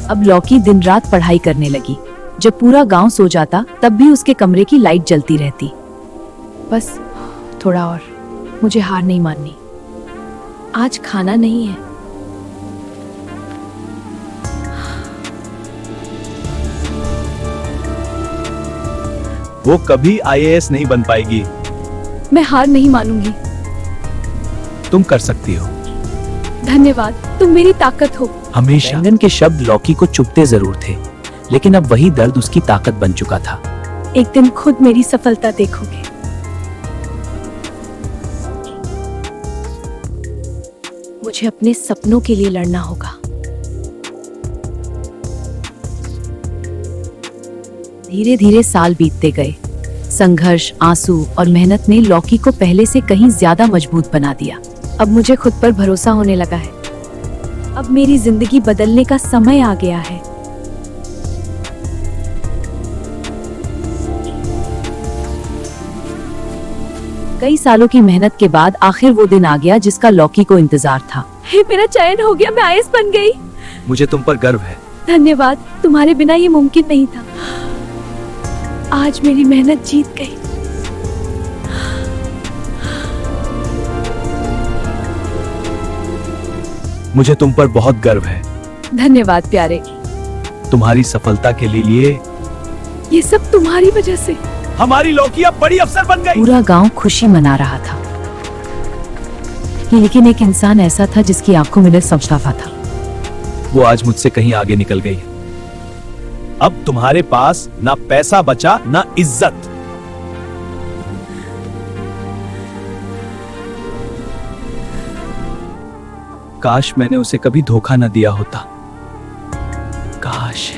अब लौकी दिन रात पढ़ाई करने लगी। जब पूरा गांव सो जाता तब भी उसके कमरे की लाइट जलती रहती। बस थोड़ा और, मुझे हार नहीं माननी। आज खाना नहीं है।
वो कभी आईएएस नहीं बन पाएगी।
मैं हार नहीं मानूंगी।
तुम कर सकती हो।
धन्यवाद, तुम मेरी ताकत हो।
हमेशा। बैंगन के शब्द लौकी को चुभते जरूर थे, लेकिन अब वही दर्द उसकी ताकत बन चुका था।
एक दिन खुद मेरी सफलता देखोगे। मुझे अपने सपनों के लिए लड़ना होगा। धीरे धीरे साल बीतते गए। संघर्ष, आंसू और मेहनत ने लौकी को पहले से कहीं ज्यादा मजबूत बना दिया। अब मुझे खुद पर भरोसा होने लगा है। अब मेरी जिंदगी बदलने का समय आ गया है। कई सालों की मेहनत के बाद आखिर वो दिन आ गया जिसका लौकी को इंतजार था। हे, मेरा चयन हो गया, मैं आईएएस बन गई।
मुझे तुम पर गर्व है।
धन्यवाद, तुम्हारे बिना ये मुमकिन नहीं था। आज मेरी मेहनत जीत गई।
मुझे तुम पर बहुत गर्व है।
धन्यवाद प्यारे।
तुम्हारी सफलता के लिए
ये सब तुम्हारी वजह से।
हमारी लौकी अब बड़ी अफसर बन गई।
पूरा गांव खुशी मना रहा था, लेकिन एक इंसान ऐसा था जिसकी आंखों में समझावा था।
वो आज मुझसे कहीं आगे निकल गई।
अब तुम्हारे पास ना पैसा बचा ना इज्जत।
काश मैंने उसे कभी धोखा न दिया होता। काश।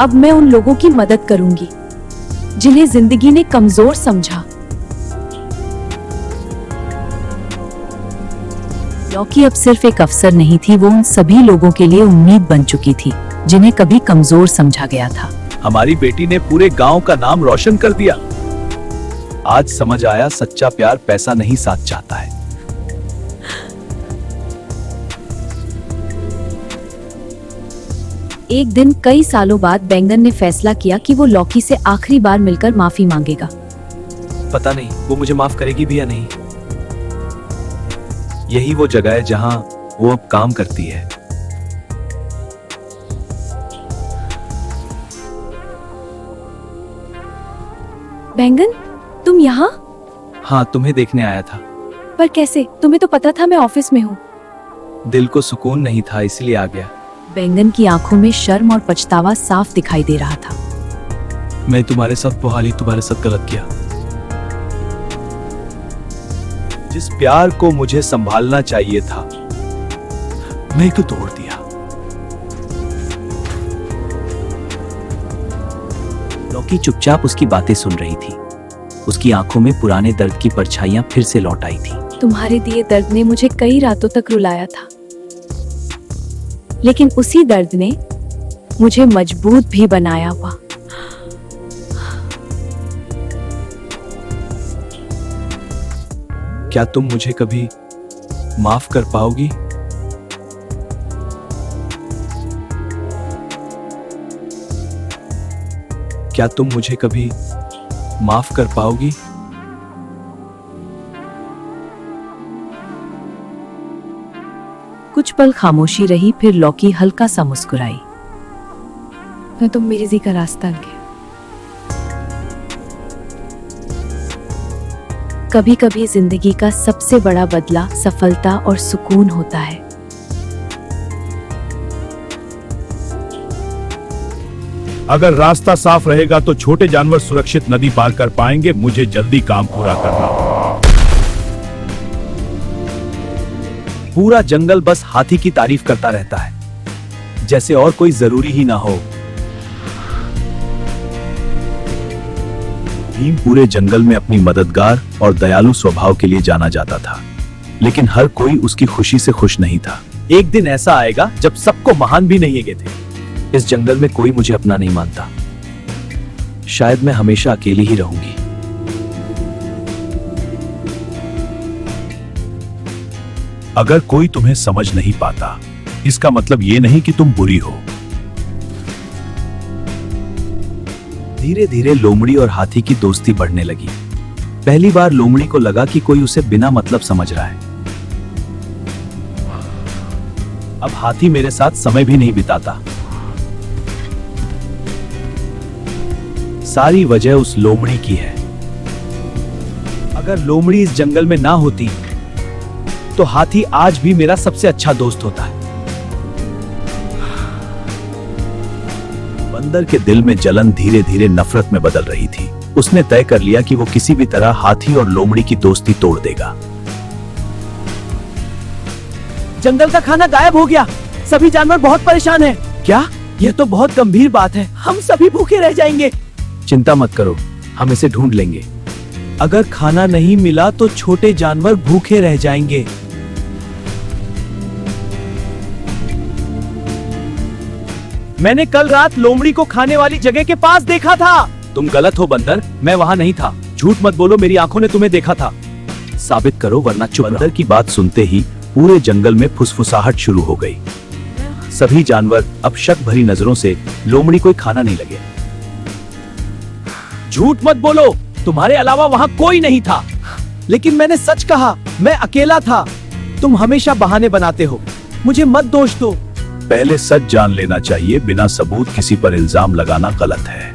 अब मैं उन लोगों की मदद करूंगी जिन्हें जिंदगी ने कमजोर समझा। लॉकी अब सिर्फ एक अफसर नहीं थी, वो उन सभी लोगों के लिए उम्मीद बन चुकी थी जिन्हें कभी कमजोर समझा गया था।
हमारी बेटी ने पूरे गांव का नाम रोशन कर दिया। आज समझ आया सच्चा प्यार पैसा नहीं साथ चाहता है।
एक दिन कई सालों बाद बैंगन ने फैसला किया कि वो लॉकी से आखिरी बार मिलकर माफी मांगेगा।
पता नहीं वो मुझे माफ करेगी भी या नहीं। यही वो जगह है जहां वो अब काम करती है।
बैंगन, तुम यहाँ?
हाँ, तुम्हें देखने आया था।
पर कैसे? तुम्हें तो पता था मैं ऑफिस में हूँ।
दिल को सुकून नहीं था इसलिए आ गया।
बैंगन की आंखों में शर्म और पछतावा साफ दिखाई दे रहा था।
मैं तुम्हारे साथ पोहाली तुम्हारे साथ गलत किया। जिस प्यार को मुझे संभालना चाहिए था मैं क्यों तोड़ दिया।
लॉकी चुपचाप उसकी बातें सुन रही थी। उसकी आंखों में पुराने दर्द की परछाइयां फिर से लौट आई थी।
तुम्हारे दिए दर्द ने मुझे कई रातों तक रुलाया था, लेकिन उसी दर्द ने मुझे मजबूत भी बनाया हुआ।
क्या तुम मुझे कभी माफ कर पाओगी? क्या तुम मुझे कभी माफ कर पाओगी?
कुछ पल खामोशी रही, फिर लॉकी हल्का सा मुस्कुराई। मैं तुम मेरी जी का रास्ता गया। कभी कभी जिंदगी का सबसे बड़ा बदला सफलता और सुकून होता है।
अगर रास्ता साफ रहेगा तो छोटे जानवर सुरक्षित नदी पार कर पाएंगे। मुझे जल्दी काम पूरा करना होगा।
पूरा जंगल बस हाथी की तारीफ करता रहता है, जैसे और कोई जरूरी ही ना हो।
भीम पूरे जंगल में अपनी मददगार और दयालु स्वभाव के लिए जाना जाता था, लेकिन हर कोई उसकी खुशी से खुश नहीं था।
एक दिन ऐसा आएगा जब सबको महान भी नहीं गे थे। इस जंगल में कोई मुझे अपना नहीं मानता। शायद मैं हमेशा अकेली ही रहूंगी।
अगर कोई तुम्हें समझ नहीं पाता, इसका मतलब ये नहीं कि तुम बुरी हो।
धीरे धीरे लोमड़ी और हाथी की दोस्ती बढ़ने लगी। पहली बार लोमड़ी को लगा कि कोई उसे बिना मतलब समझ रहा है।
अब हाथी मेरे साथ समय भी नहीं बिताता। सारी वजह उस लोमड़ी की है। अगर लोमड़ी इस जंगल में ना होती तो हाथी आज भी मेरा सबसे अच्छा दोस्त होता है।
बंदर के दिल में जलन धीरे धीरे नफरत में बदल रही थी। उसने तय कर लिया कि वो किसी भी तरह हाथी और लोमड़ी की दोस्ती तोड़ देगा।
जंगल का खाना गायब हो गया। सभी जानवर बहुत परेशान हैं। क्या? यह तो बहुत गंभीर बात है। हम सभी भूखे रह जाएंगे।
चिंता मत करो, हम इसे ढूंढ लेंगे। अगर खाना नहीं मिला तो छोटे जानवर भूखे रह जाएंगे। मैंने कल रात लोमड़ी को खाने वाली जगह के पास देखा था। तुम गलत हो बंदर, मैं वहां नहीं था। झूठ मत बोलो, मेरी आंखों ने तुम्हें देखा था। साबित करो वरना चुप रहो।
बंदर की बात सुनते ही पूरे जंगल में फुसफुसाहट शुरू हो गई। सभी जानवर अब शक भरी नजरों से लोमड़ी को खाना नहीं लगे।
झूठ मत बोलो, तुम्हारे अलावा वहां कोई नहीं था। लेकिन मैंने सच कहा, मैं अकेला था। तुम हमेशा बहाने बनाते हो। मुझे मत दोष दो।
पहले सच जान लेना चाहिए। बिना सबूत किसी पर इल्जाम लगाना गलत है।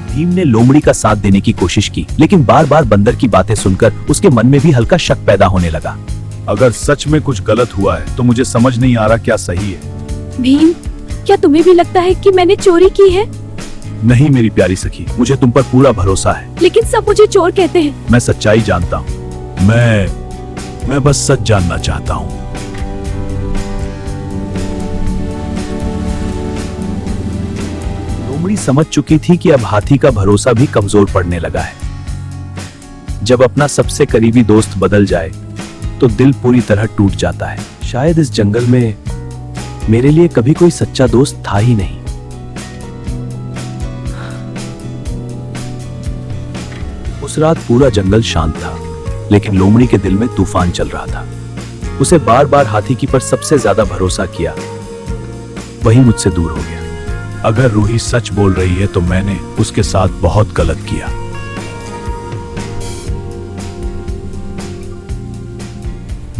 भीम ने लोमड़ी का साथ देने की कोशिश की, लेकिन बार बार बंदर की बातें सुनकर उसके मन में भी हल्का शक पैदा होने लगा।
अगर सच में कुछ गलत हुआ है तो मुझे समझ नहीं आ रहा क्या सही है।
भीम, क्या तुम्हें भी लगता है कि मैंने चोरी की है?
नहीं मेरी प्यारी सखी, मुझे तुम पर पूरा भरोसा है।
लेकिन सब मुझे चोर कहते हैं।
मैं सच्चाई जानता हूँ। मैं बस सच जानना चाहता हूँ।
लोमड़ी समझ चुकी थी कि अब हाथी का भरोसा भी कमजोर पड़ने लगा है। जब अपना सबसे करीबी दोस्त बदल जाए तो दिल पूरी तरह टूट जाता है। शायद इस जंगल में मेरे लिए कभी कोई सच्चा दोस्त था ही नहीं। उस रात पूरा जंगल शांत था, लेकिन लोमड़ी के दिल में तूफान चल रहा था। उसे बार बार हाथी की पर सबसे ज्यादा भरोसा किया, वही मुझसे दूर हो गया।
अगर रूही सच बोल रही है तो मैंने उसके साथ बहुत गलत किया।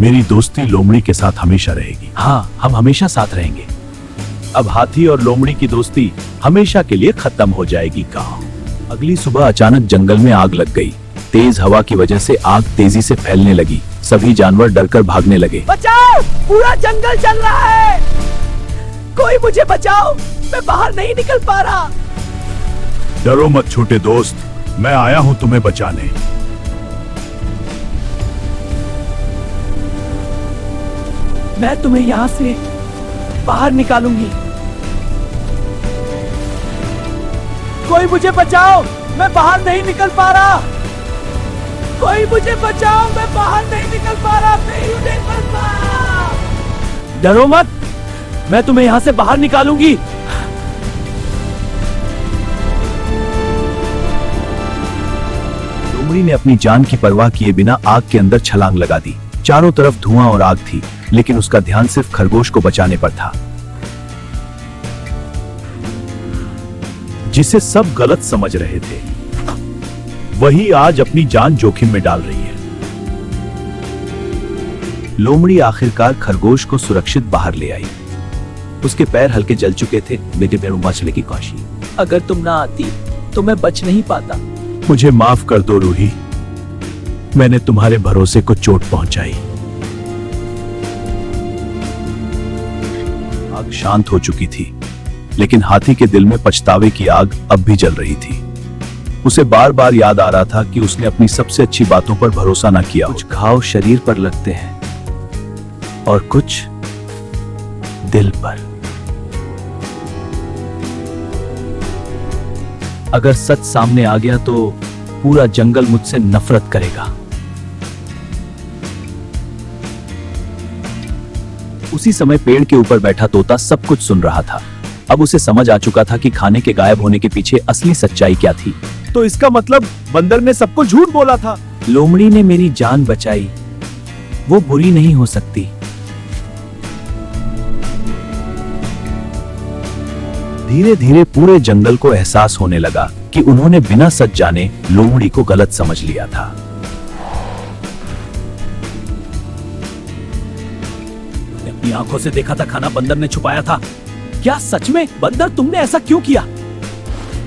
मेरी दोस्ती लोमड़ी के साथ हमेशा रहेगी।
हाँ, हम हमेशा साथ रहेंगे।
अब हाथी और लोमड़ी की दोस्ती हमेशा के लिए खत्म हो जाएगी। कहाँ?
अगली सुबह अचानक जंगल में आग लग गई। तेज हवा की वजह से आग तेजी से फैलने लगी। सभी जानवर डरकर भागने लगे।
बचाओ, पूरा जंगल जल रहा है, कोई मुझे बचाओ, मैं बाहर नहीं निकल पा रहा।
डरो मत छोटे दोस्त, मैं आया हूं तुम्हें बचाने।
मैं तुम्हें यहाँ से बाहर निकालूंगी। कोई मुझे बचाओ, मैं बाहर नहीं निकल पा रहा। कोई मुझे बचाओ, मैं बाहर नहीं निकल पा रहा। नहीं निकल पा रहा। डरो मत, मैं तुम्हें यहाँ से बाहर निकालूंगी।
लोमड़ी ने अपनी जान की परवाह किए बिना आग के अंदर छलांग लगा दी। चारों तरफ धुआं और आग थी, लेकिन उसका ध्यान सिर्फ खरगोश को बचाने पर था,
जिसे सब गलत समझ रहे थे, वही आज अपनी जान जोखिम में डाल रही है।
लोमड़ी आखिरकार खरगोश को सुरक्षित बाहर ले आई। उसके पैर हल्के जल चुके थे, लेकिन फिर मचले की कौशी।
अगर तुम ना आती तो मैं बच नहीं पाता।
मुझे माफ कर दो रूही, मैंने तुम्हारे भरोसे को चोट पहुंचाई।
आग शांत हो चुकी थी, लेकिन हाथी के दिल में पछतावे की आग अब भी जल रही थी। उसे बार बार याद आ रहा था कि उसने अपनी सबसे अच्छी बातों पर भरोसा ना किया। कुछ घाव शरीर पर लगते हैं और कुछ दिल पर। अगर सच सामने आ गया तो पूरा जंगल मुझसे नफरत करेगा। उसी समय पेड़ के ऊपर बैठा तोता सब कुछ सुन रहा था। अब उसे समझ आ चुका था कि खाने के गायब होने के पीछे असली सच्चाई क्या थी।
तो इसका मतलब बंदर ने सबको झूठ बोला था।
लोमड़ी ने मेरी जान बचाई, वो बुरी नहीं हो सकती। धीरे धीरे पूरे जंगल को एहसास होने लगा कि उन्होंने बिना सच जाने लोमड़ी को गलत समझ लिया था।
अपनी आंखों से देखा था खाना बंदर ने छुपाया था। क्या सच में? बंदर, तुमने ऐसा क्यों किया?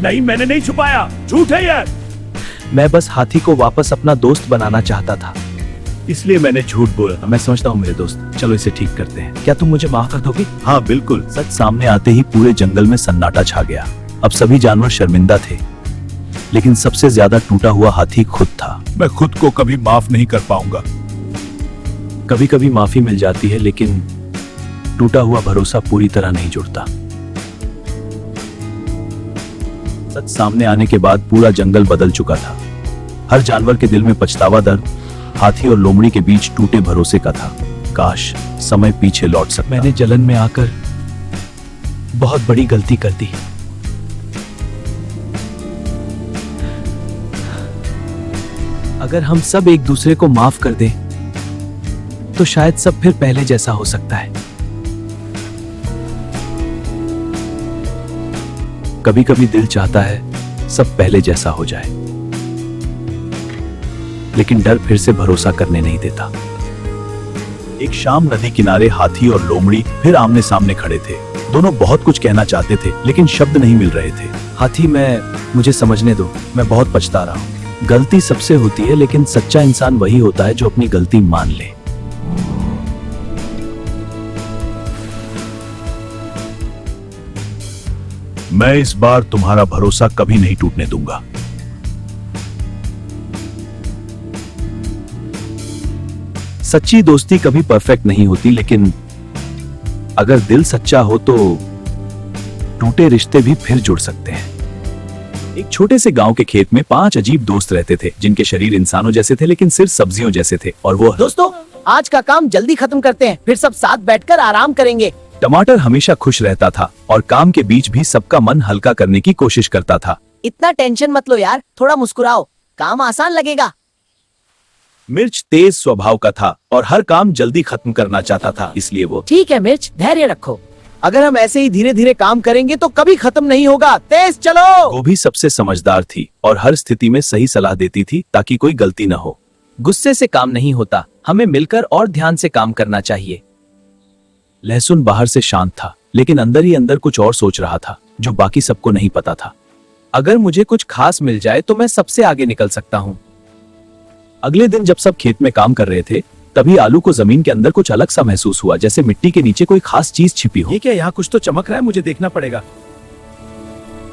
नहीं, मैंने नहीं छुपाया, झूठ है यह।
मैं बस हाथी को वापस अपना दोस्त बनाना चाहता था,
इसलिए मैंने झूठ बोला।
मैं समझता हूँ मेरे दोस्त, चलो इसे ठीक करते हैं। क्या तुम मुझे माफ कर दोगे?
हाँ बिल्कुल।
सच सामने आते ही पूरे जंगल में सन्नाटा छा गया। अब सभी जानवर शर्मिंदा थे, लेकिन सबसे ज्यादा टूटा हुआ हाथी खुद था।
मैं खुद को कभी माफ नहीं कर पाऊंगा।
कभी कभी माफी मिल जाती है, लेकिन टूटा हुआ भरोसा पूरी तरह नहीं जुड़ता। सच सामने आने के बाद पूरा जंगल बदल चुका था। हर जानवर के दिल में पछतावा, दर्द हाथी और लोमड़ी के बीच टूटे भरोसे का था। काश समय पीछे लौट सकता। मैंने जलन में आकर बहुत बड़ी गलती कर दी। अगर हम सब एक दूसरे को माफ कर दें तो शायद सब फिर पहले जैसा हो सकता है। कभी कभी दिल चाहता है सब पहले जैसा हो जाए, लेकिन डर फिर से भरोसा करने नहीं देता।
एक शाम नदी किनारे हाथी और लोमड़ी फिर आमने सामने खड़े थे। दोनों बहुत कुछ कहना चाहते थे, लेकिन शब्द नहीं मिल रहे थे।
हाथी, मुझे समझने दो, मैं बहुत पछता रहा हूँ। गलती सबसे होती है, लेकिन सच्चा इंसान वही होता है जो अपनी गलती मान ले।
मैं इस बार तुम्हारा भरोसा कभी नहीं टूटने दूंगा।
सच्ची दोस्ती कभी परफेक्ट नहीं होती, लेकिन अगर दिल सच्चा हो तो टूटे रिश्ते भी फिर जुड़ सकते हैं। एक छोटे से गांव के खेत में 5 अजीब दोस्त रहते थे, जिनके शरीर इंसानों जैसे थे लेकिन सिर्फ सब्जियों जैसे थे। और वो
दोस्तों, आज का काम जल्दी खत्म करते हैं, फिर सब साथ बैठकर आराम करेंगे।
टमाटर हमेशा खुश रहता था और काम के बीच भी सबका मन हल्का करने की कोशिश करता था।
इतना टेंशन मत लो यार, थोड़ा मुस्कुराओ, काम आसान लगेगा।
मिर्च तेज स्वभाव का था और हर काम जल्दी खत्म करना चाहता था, इसलिए वो
ठीक है मिर्च, धैर्य रखो। अगर हम ऐसे ही धीरे धीरे काम करेंगे तो कभी खत्म नहीं होगा। तेज चलो।
गोभी सबसे समझदार थी और हर स्थिति में सही सलाह देती थी ताकि कोई गलती न हो।
गुस्से से काम नहीं होता, हमें मिलकर और ध्यान से काम करना चाहिए।
लहसुन बाहर से शांत था लेकिन अंदर ही अंदर कुछ और सोच रहा था जो बाकी सबको नहीं पता था।
अगर मुझे कुछ खास मिल जाए तो मैं सबसे आगे निकल सकता हूँ।
अगले दिन जब सब खेत में काम कर रहे थे, तभी आलू को जमीन के अंदर कुछ अलग सा महसूस हुआ, जैसे मिट्टी के नीचे कोई खास चीज छिपी हो।
ये क्या, यहाँ कुछ तो चमक रहा है, मुझे देखना पड़ेगा।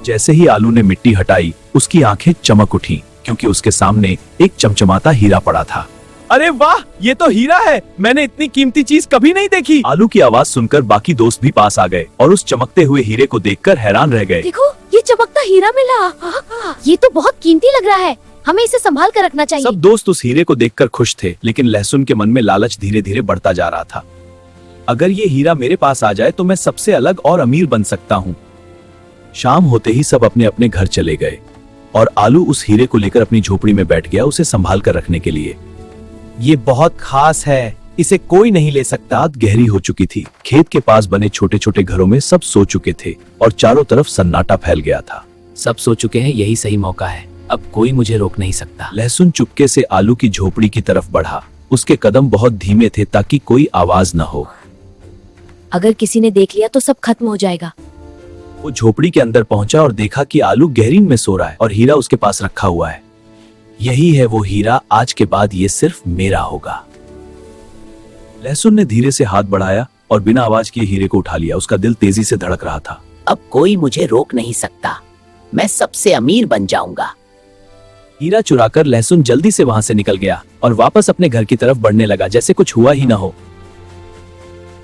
जैसे ही आलू ने मिट्टी हटाई, उसकी आंखें चमक उठी क्योंकि उसके सामने एक चमचमाता हीरा पड़ा था।
अरे वाह, ये तो हीरा है, मैंने इतनी कीमती चीज कभी नहीं देखी।
आलू की आवाज सुनकर बाकी दोस्त भी पास आ गए और उस चमकते हुए हीरे को देखकर हैरान रह गए।
देखो, ये चमकता हीरा मिला। ये तो बहुत कीमती लग रहा है, हमें इसे संभाल कर रखना चाहिए।
सब दोस्त उस हीरे को देखकर खुश थे, लेकिन लहसुन के मन में लालच धीरे धीरे बढ़ता जा रहा था। अगर ये हीरा मेरे पास आ जाए तो मैं सबसे अलग और अमीर बन सकता हूँ। शाम होते ही सब अपने अपने घर चले गए और आलू उस हीरे को लेकर अपनी झोपड़ी में बैठ गया, उसे संभाल कर रखने के लिए।
ये बहुत खास है, इसे कोई नहीं ले सकता।
रात गहरी हो चुकी थी। खेत के पास बने छोटे छोटे घरों में सब सो चुके थे और चारों तरफ सन्नाटा फैल गया था।
सब सो चुके हैं, यही सही मौका है, अब कोई मुझे रोक नहीं सकता।
लहसुन चुपके से आलू की झोपड़ी की तरफ बढ़ा। उसके कदम बहुत धीमे थे ताकि कोई आवाज न हो।
अगर किसी ने देख लिया तो सब खत्म हो जाएगा।
वो झोपड़ी के अंदर पहुंचा और देखा कि आलू गहरी में सो रहा है और हीरा उसके पास रखा हुआ है। यही है वो हीरा, आज के बाद ये सिर्फ मेरा होगा। लहसुन ने धीरे से हाथ बढ़ाया और बिना आवाज किए हीरे को उठा लिया। उसका दिल तेजी से धड़क रहा था।
अब कोई मुझे रोक नहीं सकता, मैं सबसे अमीर बन जाऊंगा।
हीरा चुराकर लहसुन जल्दी से वहां से निकल गया और वापस अपने घर की तरफ बढ़ने लगा, जैसे कुछ हुआ ही ना हो।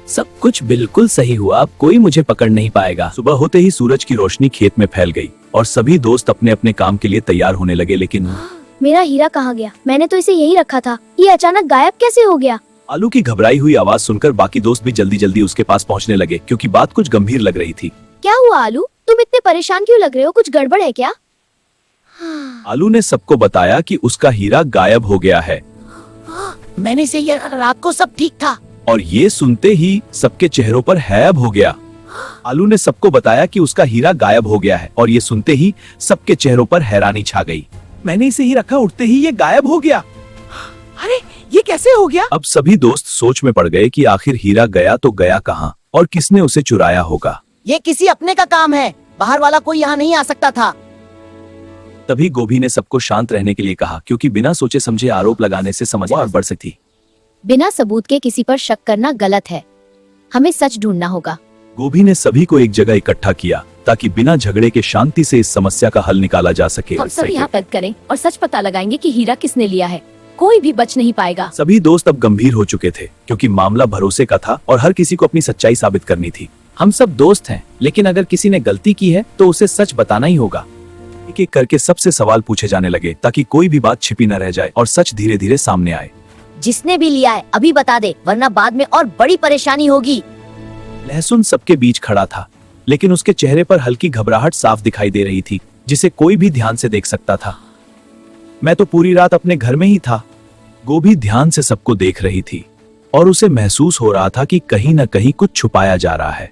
सब कुछ बिल्कुल सही हुआ, अब कोई मुझे पकड़ नहीं पाएगा।
सुबह होते ही सूरज की रोशनी खेत में फैल गई और सभी दोस्त अपने अपने काम के लिए तैयार होने लगे। लेकिन
मेरा हीरा कहाँ गया? मैंने तो इसे यही रखा था, ये अचानक गायब कैसे हो गया?
आलू की घबराई हुई आवाज सुनकर बाकी दोस्त भी जल्दी जल्दी उसके पास पहुंचने लगे, क्योंकि बात कुछ गंभीर लग रही थी।
क्या हुआ आलू, तुम इतने परेशान क्यों लग रहे हो? कुछ गड़बड़ है क्या?
आलू ने सबको बताया कि उसका हीरा गायब हो गया है।
मैंने से ये रात को सब ठीक था।
और ये सुनते ही सबके चेहरों पर हैब हो गया। आलू ने सबको बताया कि उसका हीरा गायब हो गया है और ये सुनते ही सबके चेहरों पर हैरानी छा गई।
मैंने इसे ही रखा, उठते ही ये गायब हो गया।
अरे ये कैसे हो गया?
अब सभी दोस्त सोच में पड़ गए कि आखिर हीरा गया तो गया कहाँ और किसने उसे चुराया होगा।
ये किसी अपने का काम है, बाहर वाला कोई यहाँ नहीं आ सकता था।
तभी गोभी ने सबको शांत रहने के लिए कहा, क्योंकि बिना सोचे समझे आरोप लगाने से समस्या और बढ़ सकती।
बिना सबूत के किसी पर शक करना गलत है, हमें सच ढूंढना होगा।
गोभी ने सभी को एक जगह इकट्ठा किया ताकि बिना झगड़े के शांति से इस समस्या का हल निकाला जा सके।
हम सब यहाँ पैद करें और सच पता लगाएंगे कि हीरा किसने लिया है, कोई भी बच नहीं पाएगा।
सभी दोस्त अब गंभीर हो चुके थे, क्योंकि मामला भरोसे का था और हर किसी को अपनी सच्चाई साबित करनी थी।
हम सब दोस्त हैं, लेकिन अगर किसी ने गलती की है तो उसे सच बताना ही होगा।
एक एक करके सबसे सवाल पूछे जाने लगे ताकि कोई भी बात छिपी न रह जाए और सच धीरे धीरे सामने आए।
जिसने भी लिया है अभी बता दे, वरना बाद में और बड़ी परेशानी होगी।
लहसुन सबके बीच खड़ा था, लेकिन उसके चेहरे पर हल्की घबराहट साफ दिखाई दे रही थी, जिसे कोई भी ध्यान से देख सकता था। मैं तो पूरी रात अपने घर में ही था। गोभी ध्यान से सबको देख रही थी और उसे महसूस हो रहा था कि कहीं न कहीं कुछ छुपाया जा रहा है।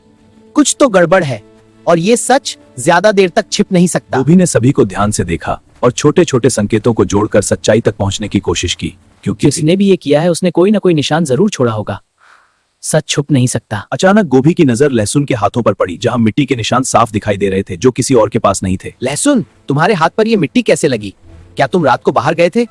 कुछ तो गड़बड़ है और ये सच ज्यादा देर तक छिप नहीं सकता।
गोभी ने सभी को ध्यान से देखा और छोटे छोटे संकेतों को जोड़कर सच्चाई तक पहुंचने की कोशिश की, क्योंकि
जिसने भी ये किया है उसने कोई ना कोई निशान जरूर छोड़ा होगा। सच छुप नहीं सकता।
अचानक गोभी की नजर लहसुन के हाथों पर पड़ी, जहां मिट्टी के निशान साफ दिखाई दे रहे थे, जो किसी और के पास नहीं थे।
लहसुन, तुम्हारे हाथ पर ये मिट्टी कैसे लगी? क्या तुम रात को बाहर गए थे?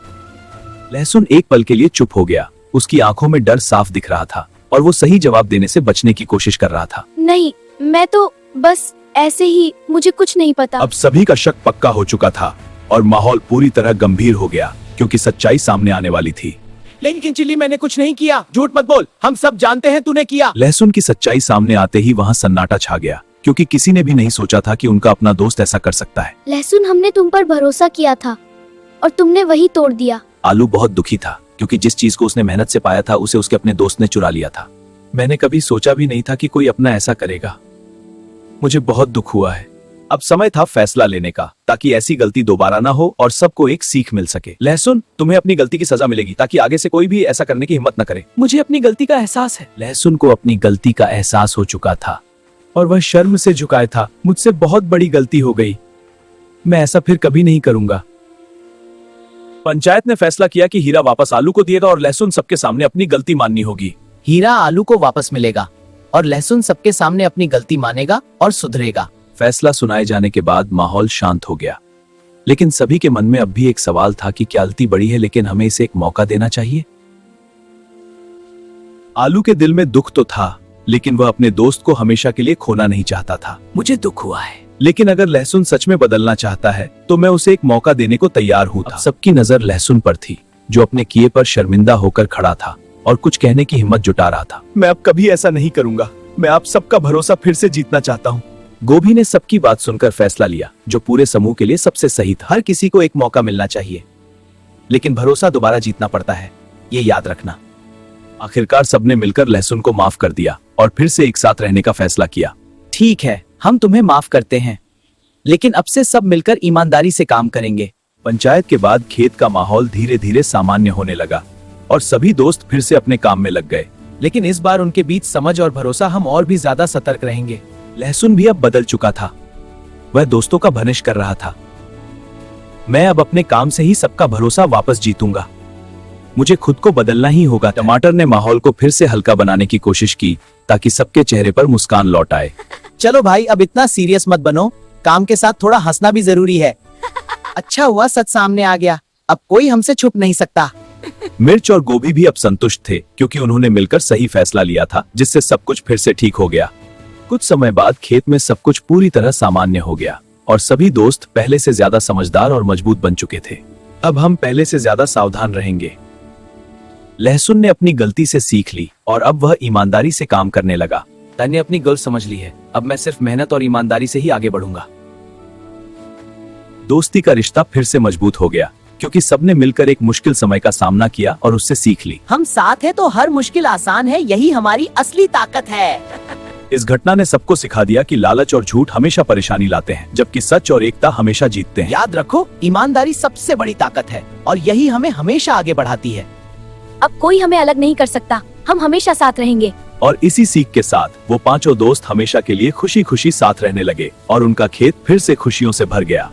लहसुन एक पल के लिए चुप हो गया। उसकी आंखों में डर साफ दिख रहा था और वो सही जवाब देने से बचने की कोशिश कर रहा था।
नहीं, मैं तो बस ऐसे ही, मुझे कुछ नहीं पता।
अब सभी का शक पक्का हो चुका था और माहौल पूरी तरह गंभीर हो गया, क्योंकि सच्चाई सामने आने वाली थी।
लेकिन चिल्ली, मैंने कुछ नहीं किया, झूठ मत बोल, हम सब जानते हैं तूने किया।
लहसुन की सच्चाई सामने आते ही वहां सन्नाटा छा गया, क्योंकि किसी ने भी नहीं सोचा था कि उनका अपना दोस्त ऐसा कर सकता है।
लहसुन, हमने तुम पर भरोसा किया था और तुमने वही तोड़ दिया।
आलू बहुत दुखी था क्योंकि जिस चीज को उसने मेहनत से पाया था उसे उसके अपने दोस्त ने चुरा लिया था। मैंने कभी सोचा भी नहीं था कि कोई अपना ऐसा करेगा। मुझे बहुत दुख हुआ है।
अब समय था फैसला लेने का, ताकि ऐसी गलती दोबारा ना हो और सबको एक सीख मिल सके। लहसुन, तुम्हें अपनी गलती की सजा मिलेगी ताकि आगे से कोई भी ऐसा करने की हिम्मत न करे।
मुझे अपनी गलती का एहसास है।
लहसुन को अपनी गलती का एहसास हो चुका था और वह शर्म से झुकाया था। मुझसे बहुत बड़ी गलती हो गई, मैं ऐसा फिर कभी नहीं करूंगा। पंचायत ने फैसला किया कि हीरा वापस आलू को दिएगा और लहसुन सबके सामने अपनी गलती माननी होगी।
हीरा आलू को वापस मिलेगा और लहसुन सबके सामने अपनी गलती मानेगा और सुधरेगा।
फैसला सुनाए जाने के बाद माहौल शांत हो गया, लेकिन सभी के मन में अब भी एक सवाल था कि क्या गलती बड़ी है लेकिन हमें इसे एक मौका देना चाहिए। आलू के दिल में दुख तो था, लेकिन वह अपने दोस्त को हमेशा के लिए खोना नहीं चाहता था।
मुझे दुख हुआ है,
लेकिन अगर लहसुन सच में बदलना चाहता है तो मैं उसे एक मौका देने को तैयार हूं था। सबकी नजर लहसुन पर थी, जो अपने किए पर शर्मिंदा होकर खड़ा था और कुछ कहने की हिम्मत जुटा रहा था।
मैं अब कभी ऐसा नहीं करूंगा। मैं आप सबका भरोसा फिर से जीतना चाहता हूँ।
गोभी ने सबकी बात सुनकर फैसला लिया, जो पूरे समूह के लिए सबसे सही था।
हर किसी को एक मौका मिलना चाहिए, लेकिन भरोसा दोबारा जीतना पड़ता है, ये याद रखना।
आखिरकार सबने मिलकर लहसुन को माफ कर दिया और फिर से एक साथ रहने का फैसला किया।
ठीक है, हम तुम्हें माफ करते हैं, लेकिन अब से सब मिलकर ईमानदारी से काम करेंगे।
पंचायत के बाद खेत का माहौल धीरे धीरे सामान्य होने लगा और सभी दोस्त फिर से अपने काम में लग गए।
लेकिन इस बार उनके बीच समझ और भरोसा, हम और भी ज्यादा सतर्क रहेंगे।
लहसुन भी अब बदल चुका था, वह दोस्तों का भनिश कर रहा था। मैं अब अपने काम से ही सबका भरोसा वापस जीतूंगा। मुझे खुद को बदलना ही होगा। टमाटर ने माहौल को फिर से हल्का बनाने की कोशिश की ताकि सबके चेहरे पर मुस्कान लौट आए।
चलो भाई, अब इतना सीरियस मत बनो, काम के साथ थोड़ा हंसना भी जरूरी है। अच्छा हुआ सच सामने आ गया, अब कोई हमसे छुप नहीं सकता।
मिर्च और गोभी भी अब संतुष्ट थे क्योंकि उन्होंने मिलकर सही फैसला लिया था, जिससे सब कुछ फिर से ठीक हो गया। कुछ समय बाद खेत में सब कुछ पूरी तरह सामान्य हो गया और सभी दोस्त पहले से ज्यादा समझदार और मजबूत बन चुके थे। अब हम पहले से ज्यादा सावधान रहेंगे। लहसुन ने अपनी गलती से सीख ली और अब वह ईमानदारी से काम करने लगा।
तने अपनी गलती समझ ली है, अब मैं सिर्फ मेहनत और ईमानदारी से ही आगे बढ़ूंगा।
दोस्ती का रिश्ता फिर से मजबूत हो गया क्योंकि सबने मिलकर एक मुश्किल समय का सामना किया और उससे सीख ली।
हम साथ हैं तो हर मुश्किल आसान है, यही हमारी असली ताकत है।
इस घटना ने सबको सिखा दिया कि लालच और झूठ हमेशा परेशानी लाते हैं, जबकि सच और एकता हमेशा जीतते हैं।
याद रखो, ईमानदारी सबसे बड़ी ताकत है और यही हमें हमेशा आगे बढ़ाती है।
अब कोई हमें अलग नहीं कर सकता, हम हमेशा साथ रहेंगे।
और इसी सीख के साथ वो पांचों दोस्त हमेशा के लिए खुशी खुशी साथ रहने लगे और उनका खेत फिर से खुशियों से भर गया।